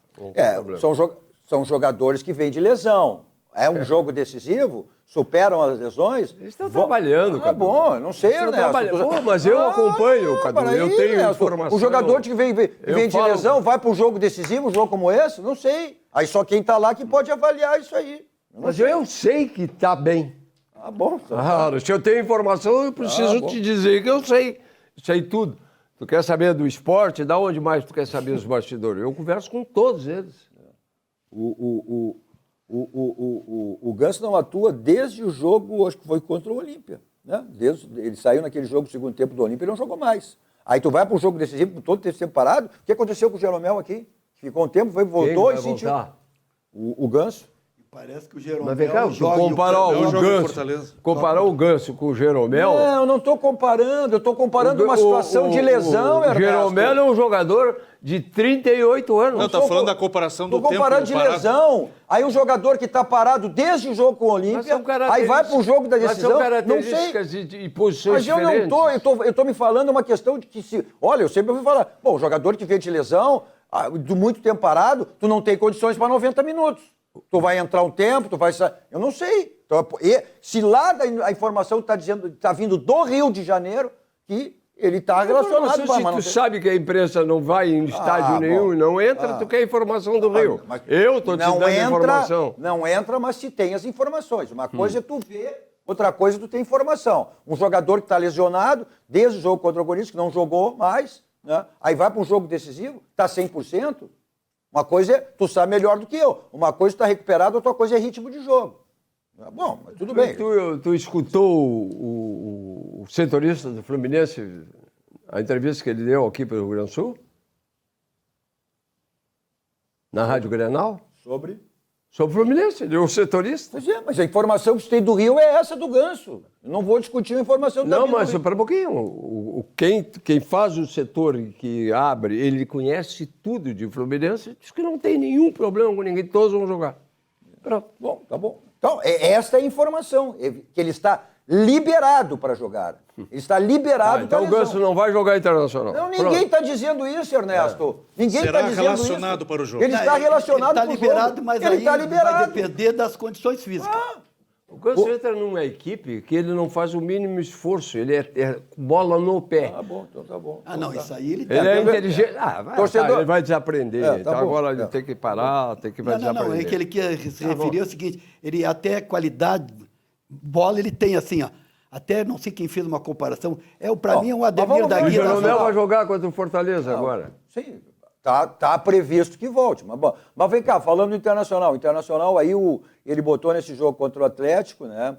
São jogadores que vêm de lesão. É um jogo decisivo, superam as lesões. Eles estão trabalhando, Cadu. Bom, não sei, Ernesto. Pô, mas eu acompanho, Cadu. Eu tenho Ernesto. informação. O jogador que vem de lesão vai para um jogo decisivo, um jogo como esse? Não sei. Aí só quem está lá que pode avaliar isso aí. Mas eu sei que está bem. Ah, bom. Se eu tenho informação, eu preciso te dizer que eu sei. Sei tudo. Tu quer saber do esporte? Da onde mais tu quer saber dos bastidores? Eu converso com todos eles. O Ganso não atua desde o jogo, acho que foi contra o Olímpia. Né? Ele saiu naquele jogo, segundo tempo do Olímpia, e não jogou mais. Aí tu vai para um jogo decisivo, todo esse tempo parado. O que aconteceu com o Jeromel aqui? Ficou um tempo, voltou e sentiu. O Ganso. Parece que o Jeromel... Mas vem cá, comparar o Ganso com o Jeromel... Não, eu não estou comparando. Eu estou comparando uma situação de lesão, Ernesto. O Jeromel é um jogador de 38 anos. Não, está falando da comparação do tempo. Estou comparando de lesão. Aí um jogador que está parado desde o jogo com o Olímpia, aí vai para o jogo da decisão, mas são características e posições mas eu diferentes. não estou, eu estou me falando uma questão de que se... Olha, eu sempre ouvi falar, bom, o jogador que vem de lesão, de muito tempo parado, tu não tem condições para 90 minutos. Tu vai entrar um tempo, tu vai... Eu não sei. Então, se lá a informação está vindo do Rio de Janeiro, que ele está relacionado com a... Se tu sabe que a imprensa não vai em estádio nenhum e não entra, tu quer informação do Rio. Eu estou te dando informação. Não entra, mas se tem as informações. Uma coisa é tu ver, outra coisa é tu ter informação. Um jogador que está lesionado, desde o jogo contra o Corinthians, que não jogou mais, né? Aí vai para um jogo decisivo, está 100%. Uma coisa é, tu sabe melhor do que eu. Uma coisa está recuperado, outra coisa é ritmo de jogo. Bom, mas tudo bem. Tu escutou o setorista do Fluminense, a entrevista que ele deu aqui para o Rio Grande do Sul? Na Rádio Grenal? Sobre o Fluminense, ele é o setorista. Mas a informação que você tem do Rio é essa do Ganso. Eu não vou discutir a informação do Rio. Não, mas espera um pouquinho. Quem faz o setor que abre, ele conhece tudo de Fluminense, diz que não tem nenhum problema com ninguém, todos vão jogar. Pronto. Bom, tá bom. Então, esta é a informação, que ele está liberado para jogar. Ele está liberado para então o Ganso não vai jogar Internacional. Não, ninguém está dizendo isso, Ernesto. Ninguém está dizendo relacionado isso. para o jogo. Ele está relacionado para o jogo. Ele está liberado, mas ele aí vai depender das condições físicas. O Ganso entra numa equipe que ele não faz o mínimo esforço, ele é bola no pé. Tá bom, então tá bom. Não, isso aí ele... Ele é inteligente. Ele vai desaprender. Então tá agora ele tem que parar, vai desaprender. Não, é que ele quer se referir ao seguinte, ele até qualidade, bola ele tem assim, ó. Até não sei quem fez uma comparação. Para mim é um Ademir da Guia. O Jeromel vai jogar contra o Fortaleza agora. Sim, tá previsto que volte. Mas vem cá, falando do Internacional. O Internacional aí ele botou nesse jogo contra o Atlético, né?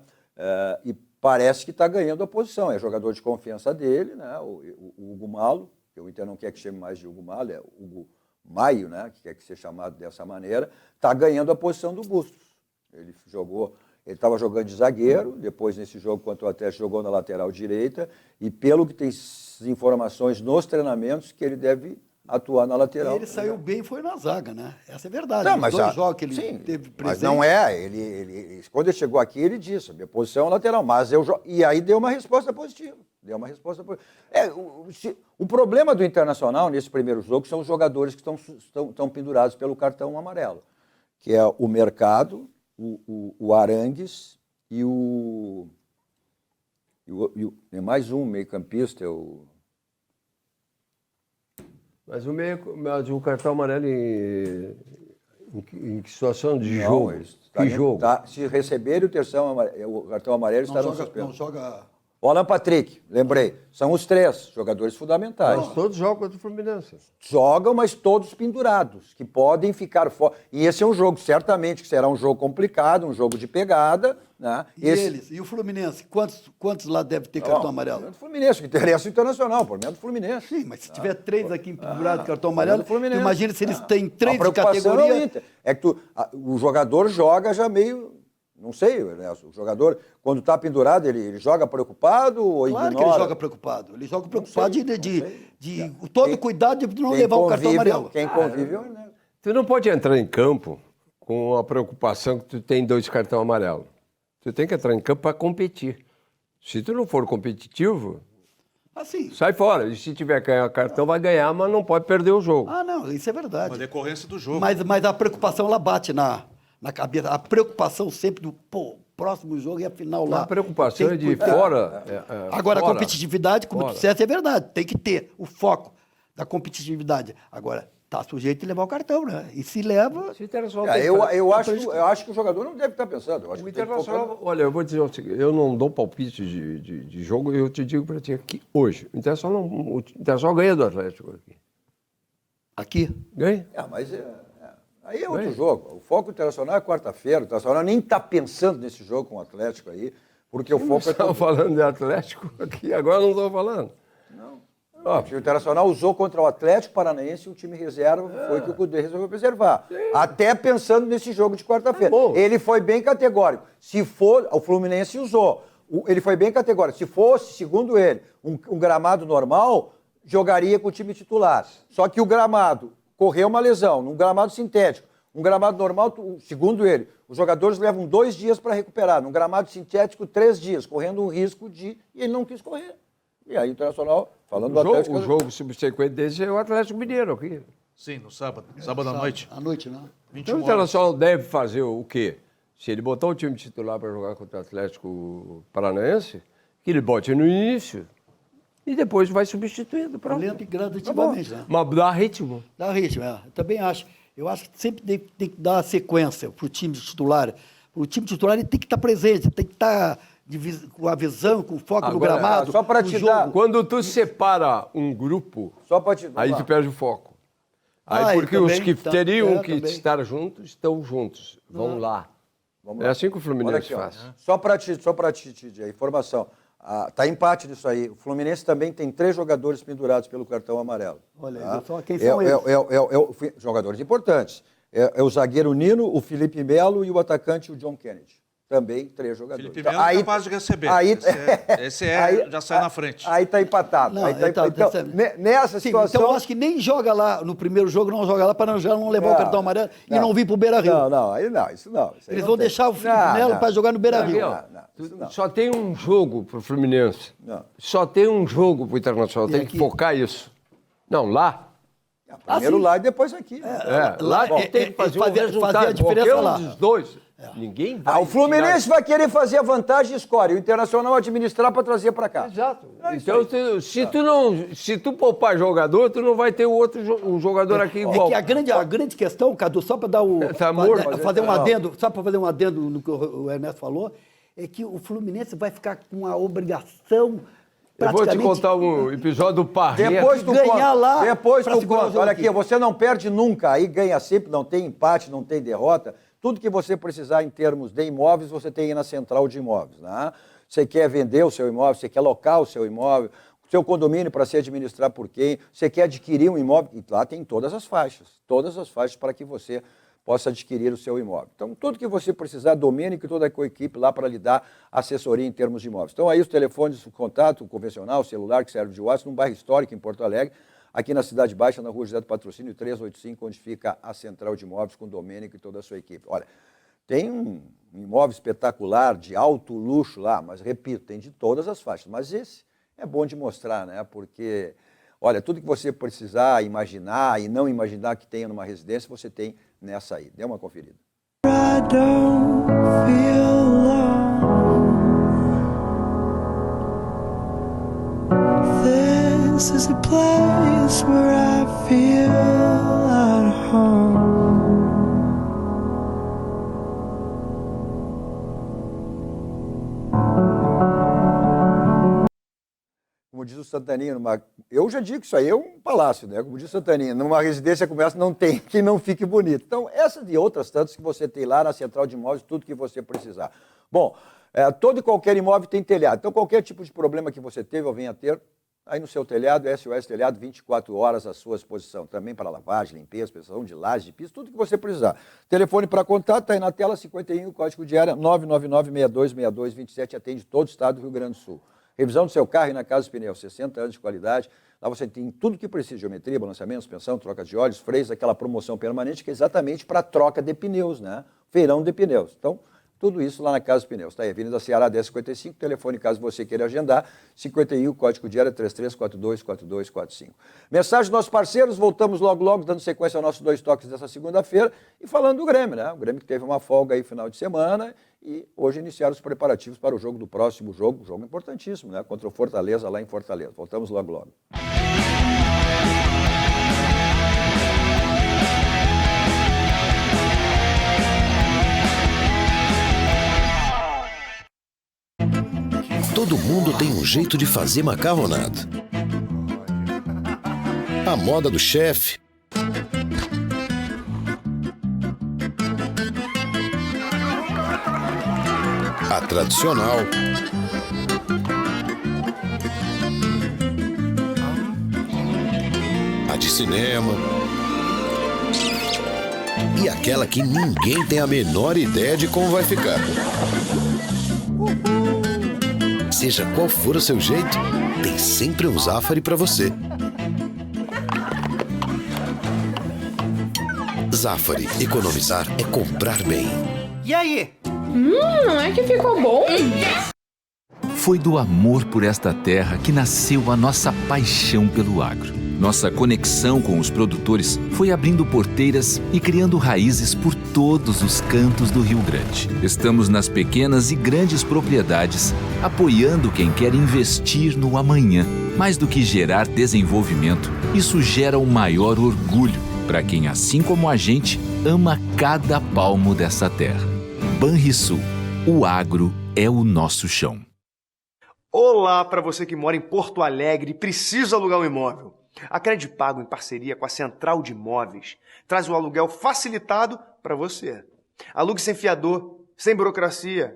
E parece que está ganhando a posição. É jogador de confiança dele, né? O Hugo Malo, que o Inter não quer que chame mais de Hugo Malo, é Hugo Maio, né? Que quer que seja chamado dessa maneira, está ganhando a posição do Bustos. Ele estava jogando de zagueiro, depois nesse jogo contra o Atlético jogou na lateral direita, e pelo que tem informações nos treinamentos, que ele deve atuar na lateral. E ele saiu bem, foi na zaga, né? Essa é verdade. Não, mas Os dois jogos que ele teve presente. Mas não é, quando ele chegou aqui, ele disse, minha posição é lateral, mas e aí deu uma resposta positiva. O problema do Internacional nesse primeiro jogo são os jogadores que estão pendurados pelo cartão amarelo, que é o Mercado, o Arangues e o Tem mais um meio-campista, Mas o cartão amarelo em que situação de Não, jogo? Que jogo? Se receberem o cartão amarelo, estarão Não suspensos. joga. O Alan Patrick, lembrei, são os 3 jogadores fundamentais. Mas todos jogam contra o Fluminense. Jogam, mas todos pendurados, que podem ficar fora. E esse é um jogo, certamente, que será um jogo complicado, um jogo de pegada. Né? E eles? E o Fluminense? Quantos lá deve ter cartão amarelo? O Fluminense, que interessa o Internacional, por menos do Fluminense. Sim, mas se tiver 3 aqui pendurados de cartão amarelo, Fluminense. imagina se eles têm 3 de preocupação categoria. é o Inter. É que o jogador joga já meio... Não sei, Ernesto, o jogador, quando está pendurado, ele joga preocupado ou Claro ignora? que ele joga preocupado. Ele joga preocupado de todo cuidado de não levar o cartão amarelo. Quem convive é o Ernesto. Tu não pode entrar em campo com a preocupação que tu tem 2 cartões amarelos. Tu tem que entrar em campo para competir. Se tu não for competitivo, Assim. sai fora. E se tiver que ganhar cartão, vai ganhar, mas não pode perder o jogo. Ah, não, isso é Uma verdade. decorrência do jogo. Mas a preocupação, ela bate na cabeça. A preocupação sempre do, próximo jogo e a final lá. A preocupação é Tem que de cuidar. fora. Agora, fora. a competitividade, como tu disseste, é verdade. Tem que ter o foco da competitividade. Agora, tá sujeito a levar o cartão, né? E se leva... Se o Internacional tem Eu acho que o jogador não deve estar pensando. Eu acho O que tem que focar Internacional, olha, eu vou dizer o seguinte, eu não dou palpite de jogo, eu te digo para ti aqui hoje. O Internacional ganha do Atlético aqui. Aqui. Ganha. Mas aí é outro jogo. O foco internacional é quarta-feira. O Internacional nem está pensando nesse jogo com o Atlético aí, porque o foco é Estava falando de Atlético aqui, agora não estou falando. O Internacional usou contra o Atlético Paranaense o time reserva, foi que o Cudê resolveu preservar. Até pensando nesse jogo de quarta-feira. Ele foi bem categórico. Se for, o Fluminense usou. Ele foi bem categórico. Se fosse, segundo ele, um gramado normal, jogaria com o time titular. Só que o gramado correu uma lesão, num gramado sintético. Um gramado normal, segundo ele, os jogadores levam 2 dias para recuperar. Num gramado sintético, 3 dias, correndo um risco de... E ele não quis correr. E aí o Internacional, falando do Atlético... O jogo subsequente desse é o Atlético Mineiro aqui. Sim, no sábado. Sábado à noite. À noite, né? 21 Então o horas. Internacional deve fazer o quê? Se ele botar o time titular para jogar contra o Atlético Paranaense, que ele bote no início e depois vai substituindo. Pronto. Lento e gradativamente, né? Mas dá ritmo. Dá ritmo, Eu também acho. Eu acho que sempre tem que dar sequência para o time titular. O time titular ele tem que estar presente, tem que estar com a visão, com o foco no Agora, gramado. só para no te jogo. dar- Quando tu separa um grupo, Só para te... aí tu perde o foco. Aí Ah, e porque os também, que tá, teriam que também. estar juntos, estão juntos. Vão lá. Vamos É lá. assim que o Olha Fluminense aqui, ó. faz. Só para te a informação. Tá empate nisso aí. O Fluminense também tem 3 jogadores pendurados pelo cartão amarelo. Olha aí, tá? pessoal, quem são eles? Jogadores importantes. É o zagueiro Nino, o Felipe Melo e o atacante o John Kennedy. Também 3 jogadores. Felipe Melo é capaz de receber. Esse já sai na frente. Aí está empatado. Não, Aí tá, então, então, nessa Sim, situação... então eu acho que nem joga lá, no primeiro jogo não joga lá para já não levar o cartão amarelo e não vir para o Beira-Rio. Isso não. Isso aí Eles não vão tem. deixar o Felipe Melo para jogar no Beira-Rio. Isso não. Só tem um jogo pro Fluminense. Não. Só tem um jogo pro Internacional. E Tem aqui? que focar isso. Não, lá. Primeiro sim. lá e depois aqui. Lá bom, tem que fazer fazer um resultado. a diferença Qualquer um lá. dos dois. Ninguém vai O Fluminense vai querer fazer a vantagem e escolhe. O Internacional administrar para trazer para cá. Exato. Então, se tu poupar jogador, tu não vai ter um jogador aqui igual. É que a grande questão, Cadu, só para dar Tá morto. fazer um adendo, só para fazer um adendo no que o Ernesto falou, é que o Fluminense vai ficar com a obrigação Eu vou te praticamente contar um episódio do Parreira. Depois tu ganhar conta. lá Depois pra tu segurar o conta. jogo Olha aqui. aqui, você não perde nunca. Aí ganha sempre, não tem empate, não tem derrota. Tudo que você precisar em termos de imóveis, você tem aí na Central de Imóveis. Né? Você quer vender o seu imóvel, você quer locar o seu imóvel, o seu condomínio para se administrar por quem, você quer adquirir um imóvel, e lá tem todas as faixas para que você possa adquirir o seu imóvel. Então, tudo que você precisar, Domênico e toda a equipe lá para lhe dar assessoria em termos de imóveis. Então, aí os telefones, o contato, o convencional, o celular que serve de WhatsApp, num bairro histórico em Porto Alegre, aqui na Cidade Baixa, na Rua José do Patrocínio 385, onde fica a Central de Imóveis com o Domênico e toda a sua equipe. Olha, tem um imóvel espetacular, de alto luxo lá, mas, repito, tem de todas as faixas. Mas esse é bom de mostrar, né? Porque, olha, tudo que você precisar imaginar e não imaginar que tenha numa residência, você tem nessa aí. Dê uma conferida. I don't feel alone. This is a place where I feel at home. Como diz o Santaninha, eu já digo que isso aí é um palácio, né? Como diz o Santaninha, numa residência como essa não tem quem não fique bonito. Então, essas e outras tantas que você tem lá na Central de Imóveis, tudo que você precisar. Bom, todo e qualquer imóvel tem telhado. Então, qualquer tipo de problema que você teve ou venha a ter, aí no seu telhado, SOS Telhado, 24 horas à sua disposição. Também para lavagem, limpeza, prestação de laje, de piso, tudo que você precisar. Telefone para contato, está aí na tela, 51, código de área 999-626227, atende todo o estado do Rio Grande do Sul. Revisão do seu carro e na Casa dos Pneus, 60 anos de qualidade. Lá você tem tudo que precisa, geometria, balanceamento, suspensão, troca de óleos, freios, aquela promoção permanente que é exatamente para troca de pneus, né? Feirão de pneus. Então, tudo isso lá na Casa dos Pneus. Está aí, Avenida Ceará 1055, telefone caso você queira agendar, 51, código de área 33424245. Mensagem dos nossos parceiros, voltamos logo, dando sequência aos nossos 2 toques dessa segunda-feira e falando do Grêmio, né? O Grêmio que teve uma folga aí final de semana e hoje iniciaram os preparativos para o jogo do próximo jogo importantíssimo, né? Contra o Fortaleza, lá em Fortaleza. Voltamos logo. Todo mundo tem um jeito de fazer macarronada. A moda do chefe, a tradicional, a de cinema e aquela que ninguém tem a menor ideia de como vai ficar. Seja qual for o seu jeito, tem sempre um Zafari para você. Zafari, economizar é comprar bem. E aí? Não é que ficou bom? Foi do amor por esta terra que nasceu a nossa paixão pelo agro. Nossa conexão com os produtores foi abrindo porteiras e criando raízes por todos os cantos do Rio Grande. Estamos nas pequenas e grandes propriedades, apoiando quem quer investir no amanhã. Mais do que gerar desenvolvimento, isso gera o maior orgulho para quem, assim como a gente, ama cada palmo dessa terra. Banrisul, o agro é o nosso chão. Olá para você que mora em Porto Alegre e precisa alugar um imóvel. A Credipago, em parceria com a Central de Imóveis, traz o aluguel facilitado para você. Alugue sem fiador, sem burocracia.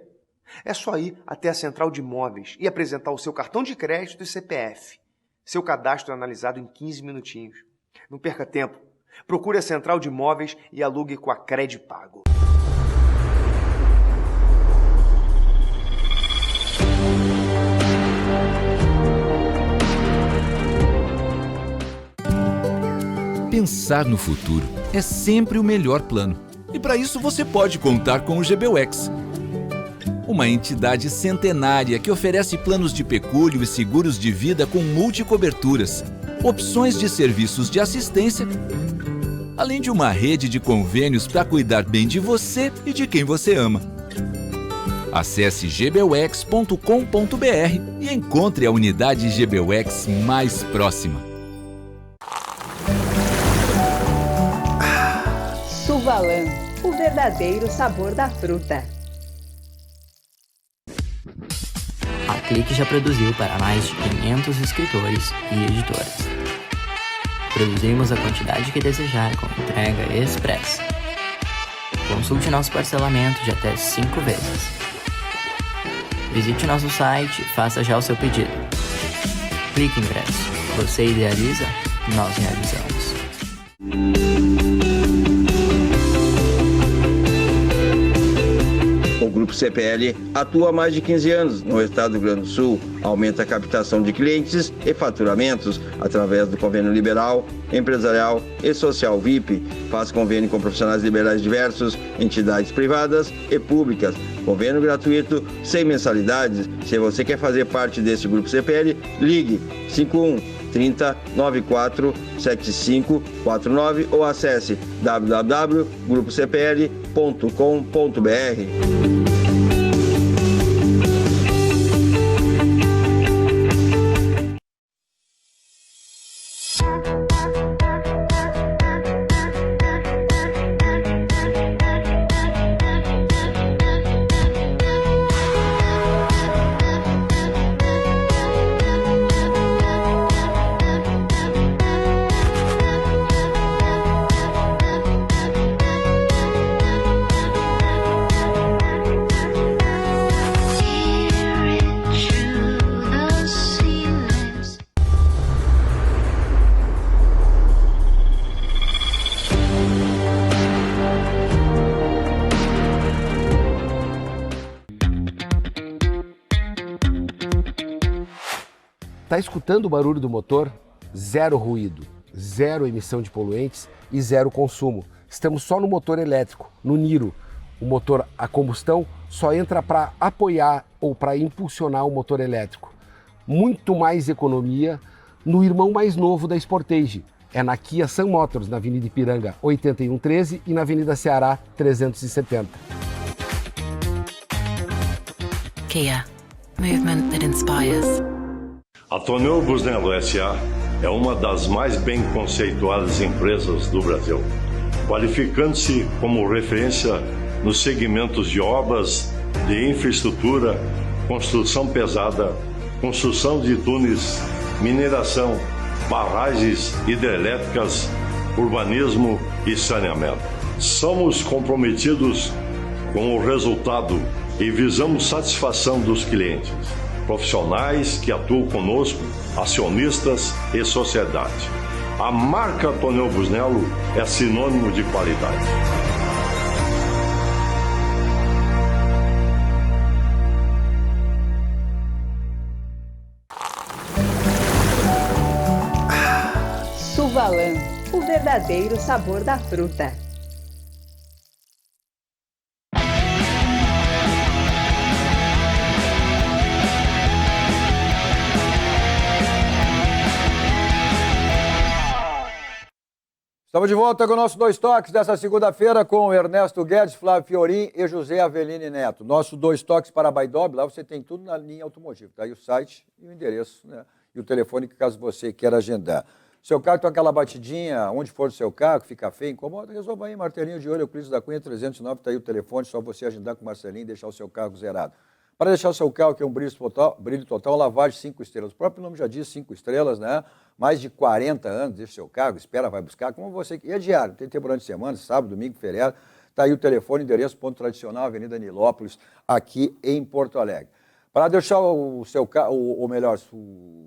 É só ir até a Central de Imóveis e apresentar o seu cartão de crédito e CPF. Seu cadastro é analisado em 15 minutinhos. Não perca tempo. Procure a Central de Imóveis e alugue com a Credipago. Pensar no futuro é sempre o melhor plano. E para isso você pode contar com o GBUX. Uma entidade centenária que oferece planos de pecúlio e seguros de vida com multicoberturas, opções de serviços de assistência, além de uma rede de convênios para cuidar bem de você e de quem você ama. Acesse gbux.com.br e encontre a unidade GBUX mais próxima. Suvalan, o verdadeiro sabor da fruta. A Clique já produziu para mais de 500 escritores e editoras. Produzimos a quantidade que desejar com entrega expressa. Consulte nosso parcelamento de até 5 vezes. Visite nosso site e faça já o seu pedido. Clique Impresso. Você idealiza, nós realizamos. O Grupo CPL atua há mais de 15 anos no estado do Rio Grande do Sul, aumenta a captação de clientes e faturamentos através do convênio liberal, empresarial e social VIP, faz convênio com profissionais liberais diversos, entidades privadas e públicas, convênio gratuito, sem mensalidades. Se você quer fazer parte desse Grupo CPL, ligue 51 30 94 75 49 ou acesse www.grupocpl.com.br. Tá escutando o barulho do motor? Zero ruído, zero emissão de poluentes e zero consumo. Estamos só no motor elétrico, no Niro. O motor a combustão só entra para apoiar ou para impulsionar o motor elétrico. Muito mais economia no irmão mais novo da Sportage. É na Kia Sun Motors, na Avenida Ipiranga 8113 e na Avenida Ceará 370. Kia. Movement that inspires. A Tonel Busnello S.A. é uma das mais bem conceituadas empresas do Brasil, qualificando-se como referência nos segmentos de obras de infraestrutura, construção pesada, construção de túneis, mineração, barragens hidrelétricas, urbanismo e saneamento. Somos comprometidos com o resultado e visamos satisfação dos clientes, profissionais que atuam conosco, acionistas e sociedade. A marca Tonel Busnello é sinônimo de qualidade. Suvalan, o verdadeiro sabor da fruta. Estamos de volta com o nosso Dois Toques dessa segunda-feira com Ernesto Guedes, Flávio Fiorin e José Avelini Neto. Nosso Dois Toques para a Baidob, lá você tem tudo na linha automotiva. Tá aí o site e o endereço, né? E o telefone caso você queira agendar. Seu carro tem aquela batidinha, onde for o seu carro, fica feio, incomoda, resolva aí, martelinho de olho, Euclides da Cunha 309, está aí o telefone, só você agendar com o Marcelinho e deixar o seu carro zerado. Para deixar o seu carro, que é um brilho total, lavagem 5 estrelas. O próprio nome já diz 5 estrelas, né? Mais de 40 anos, deixa o seu carro, espera, vai buscar, como você... E é diário, tem tempo durante a semana, sábado, domingo, feriado. Está aí o telefone, endereço, ponto tradicional, Avenida Nilópolis, aqui em Porto Alegre. Para deixar o seu carro, ou melhor,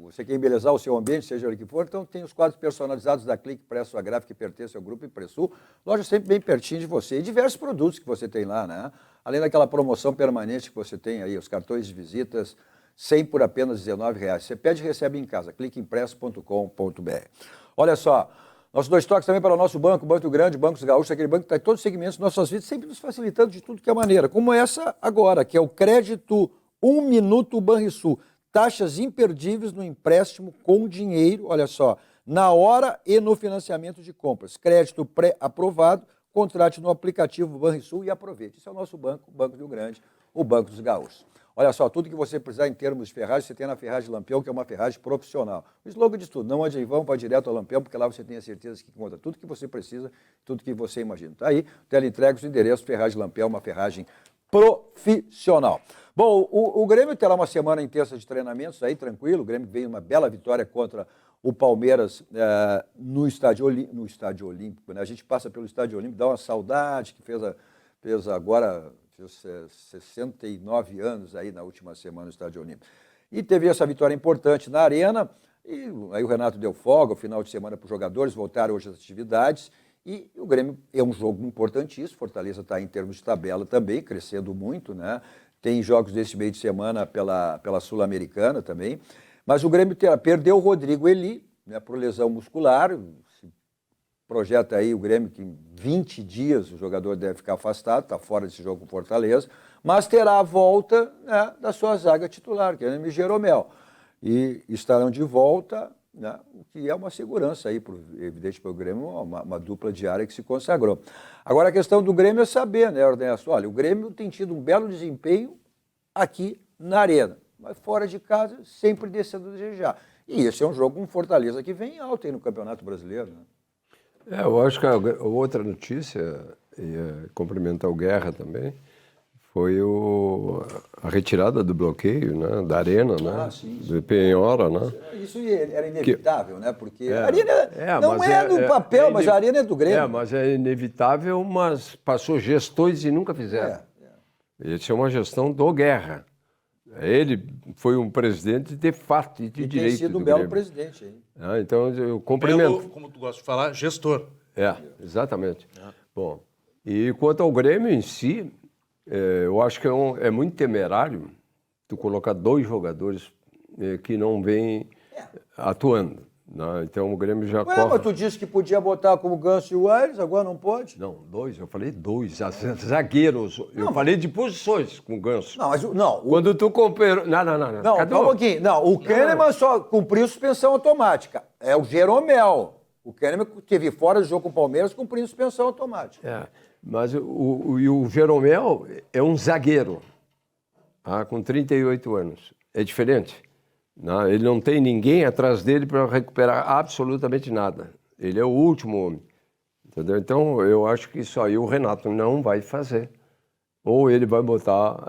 você quer embelezar o seu ambiente, seja ele que for, então tem os quadros personalizados da Clique Impresso, a gráfica que pertence ao Grupo Impressul, loja sempre bem pertinho de você, e diversos produtos que você tem lá, né? Além daquela promoção permanente que você tem aí, os cartões de visitas, 100 por apenas R$19. Você pede e recebe em casa, cliqueimpresso.com.br. Olha só, nossos Dois Toques também para o nosso banco, Banco Grande, Bancos Gaúchos, aquele banco que está em todos os segmentos das nossas vidas, sempre nos facilitando de tudo que é maneira, como essa agora, que é o Crédito 1 Minuto Banrisul. Taxas imperdíveis no empréstimo com dinheiro, olha só, na hora e no financiamento de compras. Crédito pré-aprovado, contrate no aplicativo Banrisul e aproveite. Esse é o nosso banco, o Banco Rio Grande, o Banco dos Gaúchos. Olha só, tudo que você precisar em termos de ferragem, você tem na Ferragem Lampião, que é uma ferragem profissional. O slogan de tudo, não ande em vão, vá direto ao Lampião, porque lá você tem a certeza que encontra tudo que você precisa, tudo que você imagina. Está aí, teleentrega, o endereço, Ferragem Lampião, uma ferragem profissional. Bom, o Grêmio terá uma semana intensa de treinamentos aí, tranquilo. O Grêmio veio uma bela vitória contra o Palmeiras no Estádio Olímpico, né? A gente passa pelo Estádio Olímpico, dá uma saudade, que fez agora 69 anos aí na última semana no Estádio Olímpico. E teve essa vitória importante na Arena, e aí o Renato deu folga, o final de semana para os jogadores, voltaram hoje às atividades. E o Grêmio é um jogo importantíssimo, Fortaleza está em termos de tabela também, crescendo muito, né? Tem jogos desse meio de semana pela Sul-Americana também. Mas o Grêmio perdeu o Rodrigo Eli, né, por lesão muscular. Se projeta aí o Grêmio que em 20 dias o jogador deve ficar afastado, está fora desse jogo com Fortaleza, mas terá a volta, né, da sua zaga titular, que é o Jeromel. E estarão de volta, né, o que é uma segurança aí, evidente, para o Grêmio, uma dupla diária que se consagrou. Agora a questão do Grêmio é saber, né, Ernesto? Olha, o Grêmio tem tido um belo desempenho aqui na Arena, mas fora de casa sempre descendo a desejar. E esse é um jogo com Fortaleza que vem alto aí no Campeonato Brasileiro, né? Eu acho que a outra notícia, e cumprimentar o Guerra também, foi a retirada do bloqueio, né, da arena, né, do Penhora, né? Isso era inevitável, né? Porque a arena não é do papel, mas a arena é do Grêmio. Mas é inevitável, mas passou gestões e nunca fizeram. Isso é uma gestão do Guerra. Ele foi um presidente de fato e de direito. Tem sido um do belo Grêmio. Presidente. Hein? Então, eu cumprimento. Belo, como tu gosta de falar, gestor. Exatamente. Bom, e quanto ao Grêmio em si, eu acho que é muito temerário tu colocar 2 jogadores que não vêm atuando. Né? Então o Grêmio já corre... Mas tu disse que podia botar como Ganso e o Aires, agora não pode? Não, 2, eu falei 2, zagueiros. Eu falei de posições com o Ganso. Não, mas quando tu comparou... Não. Não, calma um pouquinho. Não, o Kahneman só cumpriu suspensão automática. É o Jeromel. O Kahneman teve fora do jogo com o Palmeiras cumprindo suspensão automática. Mas o Jeromel é um zagueiro, com 38 anos. É diferente. Não, ele não tem ninguém atrás dele para recuperar absolutamente nada. Ele é o último homem. Entendeu? Então, eu acho que isso aí o Renato não vai fazer. Ou ele vai botar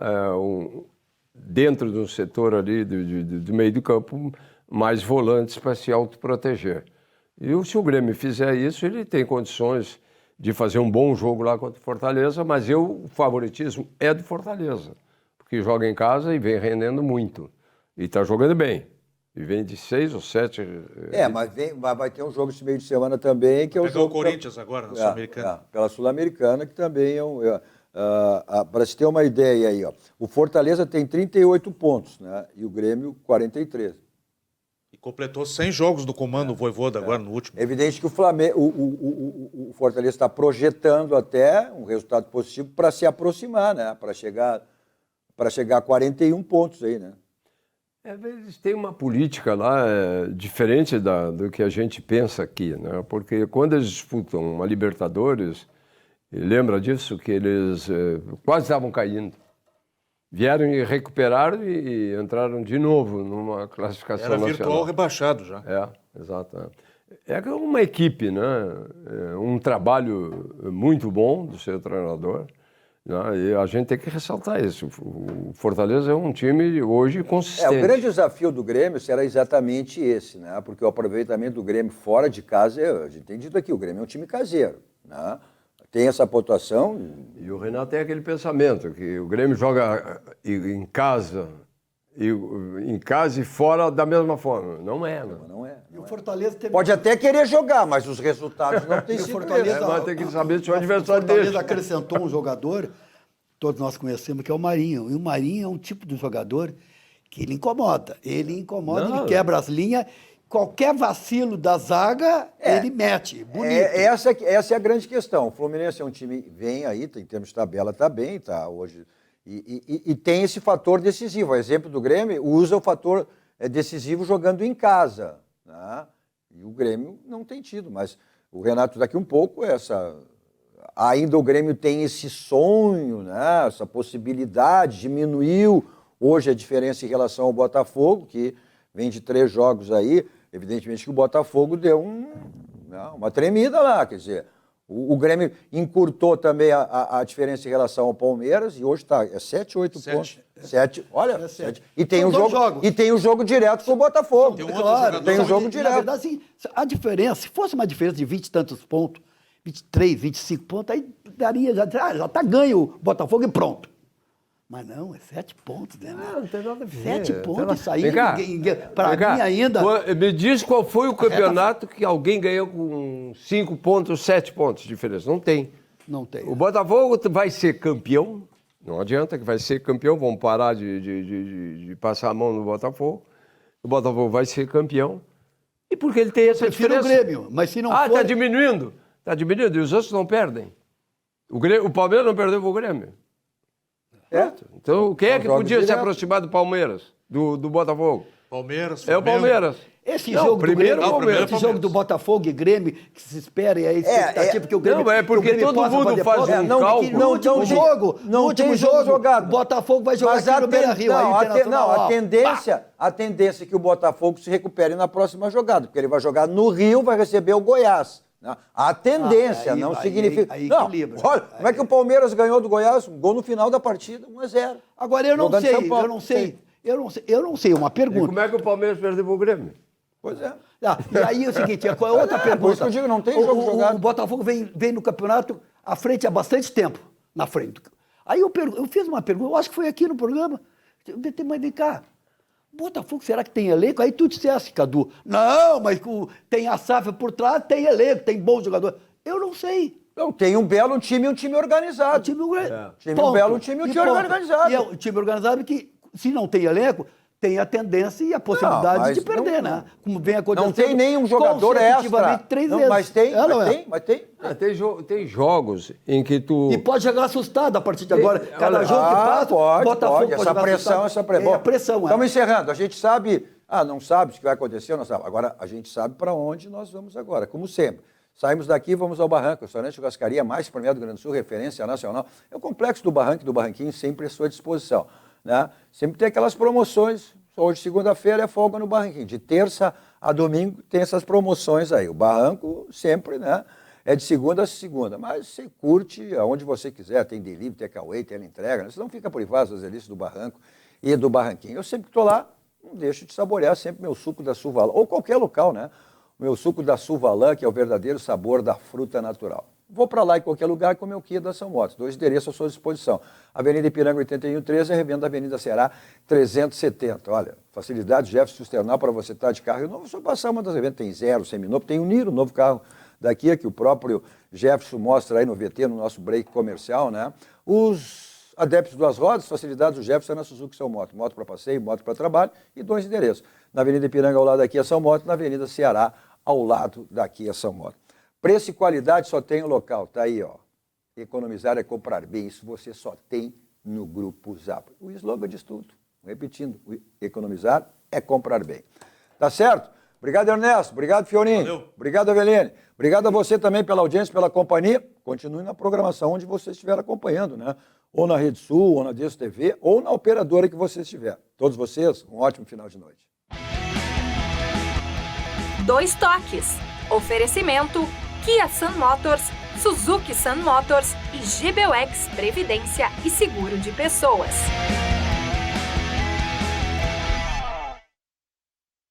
dentro do setor ali do meio do campo mais volantes para se autoproteger. E se o Grêmio fizer isso, ele tem condições de fazer um bom jogo lá contra o Fortaleza, mas o favoritismo é do Fortaleza, porque joga em casa e vem rendendo muito. E está jogando bem. E vem de 6 ou 7... mas vai ter um jogo esse meio de semana também, que é o jogo... o Corinthians agora, na Sul-Americana. Pela Sul-Americana, que também para se ter uma ideia aí, o Fortaleza tem 38 pontos, né? E o Grêmio 43. E completou 100 jogos do comando Vojvoda agora no último. É evidente que o Flamengo, o Fortaleza está projetando até um resultado positivo para se aproximar, né? Para chegar a 41 pontos aí, né? Eles têm uma política lá diferente do que a gente pensa aqui, né? Porque quando eles disputam uma Libertadores, lembra disso, que eles quase estavam caindo. Vieram e recuperaram e entraram de novo numa classificação nacional. Era virtual rebaixado já. Exato. É uma equipe, né? Um trabalho muito bom do seu treinador. E a gente tem que ressaltar isso. O Fortaleza é um time hoje consistente. O grande desafio do Grêmio será exatamente esse, né? Porque o aproveitamento do Grêmio fora de casa, a gente tem dito aqui, o Grêmio é um time caseiro, né? Tem essa pontuação. E o Renato tem aquele pensamento, que o Grêmio joga em casa e fora da mesma forma. Não é. E o Fortaleza teve... Pode até querer jogar, mas os resultados não têm sido Fortaleza, mas tem que saber se o adversário dele. O deixa. Fortaleza acrescentou um jogador, todos nós conhecemos, que é o Marinho. E o Marinho é um tipo de jogador que ele incomoda. Ele quebra as linhas. Qualquer vacilo da zaga, ele mete. Bonito. Essa é a grande questão. O Fluminense é um time, vem aí, em termos de tabela, está bem, tá hoje. E tem esse fator decisivo. O exemplo do Grêmio usa o fator decisivo jogando em casa. Né? E o Grêmio não tem tido, mas o Renato daqui um pouco, ainda o Grêmio tem esse sonho, né? Essa possibilidade, diminuiu hoje a diferença em relação ao Botafogo, que vem de 3 jogos aí. Evidentemente que o Botafogo deu uma tremida lá, quer dizer, o Grêmio encurtou também a diferença em relação ao Palmeiras e hoje está 7, 8 pontos. 7, olha, 7. E tem o jogo direto com o Botafogo. Tem um jogo direto. Na verdade, assim, a diferença, se fosse uma diferença de 20 e tantos pontos, 23, 25 pontos, aí daria, já está ganho o Botafogo e pronto. Mas não, é 7 pontos, né? Não tem nada a ver. 7 pontos, isso aí, para mim ainda... Me diz qual foi o campeonato que alguém ganhou com 5 pontos, 7 pontos de diferença. Não tem. Não tem. O Botafogo vai ser campeão, não adianta que vai ser campeão, vamos parar de passar a mão no Botafogo. O Botafogo vai ser campeão. E porque ele tem essa diferença. O Grêmio, mas se não for... está diminuindo. Está diminuindo, e os outros não perdem. O Palmeiras não perdeu para o Grêmio. Então, quem é que podia se aproximar do Palmeiras, do Botafogo? Palmeiras, Flamengo. É o Palmeiras. Esse Não, jogo primeiro do Grêmio, Palmeiras. esse jogo do Botafogo e Grêmio, que se espera, e a expectativa que o Grêmio... Não, é porque o Grêmio todo possa mundo fazer faz posse, um no cálculo. último jogo, no último jogo, o Botafogo vai jogar Mas aqui no Beira-Rio. A tendência é que o Botafogo se recupere na próxima jogada, porque ele vai jogar no Rio, vai receber o Goiás. A tendência, não significa... Aí não, equilibra. olha, como é que o Palmeiras ganhou do Goiás? Um gol no final da partida, 1-0. Agora, eu não sei, uma pergunta. E como é que o Palmeiras perdeu pro Grêmio? Pois é. E aí é o seguinte, outra pergunta. Por isso que eu digo, não tem jogo jogado. O Botafogo vem no campeonato à frente há bastante tempo, na frente. Aí eu fiz uma pergunta, eu acho que foi aqui no programa, mas vem cá, Botafogo, será que tem elenco? Aí tu disseste, Cadu, não, mas tem a SAF por trás, tem elenco, tem bom jogador. Eu não sei. Não, tem um belo time e um time organizado. Um belo time e um time organizado. E é um time organizado que, se não tem elenco, tem a tendência e a possibilidade de perder, né? Como vem acontecendo. Não tem nenhum jogador extra. 3 vezes. Mas tem. Tem jogos em que tu... E pode jogar assustado a partir de agora. Cada jogo que passa, Botafogo pode essa pressão, a pressão. Estamos encerrando. A gente sabe... não sabe o que vai acontecer, não sabe. Agora, a gente sabe para onde nós vamos agora, como sempre. Saímos daqui e vamos ao Barranco, restaurante churrascaria mais premiado do Rio Grande do Sul, referência nacional. É o complexo do Barranco e do Barranquinho sempre à sua disposição. Né? Sempre tem aquelas promoções. Hoje, segunda-feira, é folga no Barranquinho. De terça a domingo tem essas promoções aí. O Barranco sempre, né? É de segunda a segunda. Mas você curte aonde você quiser. Tem delivery, tem takeaway, tem entrega. Né? Você não fica privado das delícias do Barranco e do Barranquinho. Eu sempre que estou lá, não deixo de saborear sempre meu suco da Suvalã. Ou qualquer local, né? O meu suco da Suvalã, que é o verdadeiro sabor da fruta natural. Vou para lá em qualquer lugar com o meu Kia da São Motos. 2 endereços à sua disposição. Avenida Ipiranga 8113 e revenda Avenida Ceará 370. Olha, facilidade Jefferson Sternal para você estar de carro novo. Só passar uma das revendas. Tem zero, seminovo. Tem o Niro, novo carro da Kia, que o próprio Jefferson mostra aí no VT, no nosso break comercial, né? Os adeptos das rodas, facilidades do Jefferson na Suzuki São Moto. Moto para passeio, moto para trabalho e 2 endereços. Na Avenida Ipiranga ao lado da Kia São Moto, na Avenida Ceará ao lado da Kia São Moto. Preço e qualidade só tem o local, tá aí, ó. Economizar é comprar bem, isso você só tem no Grupo Zap. O slogan diz tudo. Repetindo, economizar é comprar bem. Tá certo? Obrigado, Ernesto. Obrigado, Fiorinho. Valeu. Obrigado, Aveline. Obrigado a você também pela audiência, pela companhia. Continue na programação onde você estiver acompanhando, né? Ou na Rede Sul, ou na Deus TV, ou na operadora que você estiver. Todos vocês, um ótimo final de noite. 2 toques. Oferecimento Kia Sun Motors, Suzuki Sun Motors e GBUX Previdência e Seguro de Pessoas.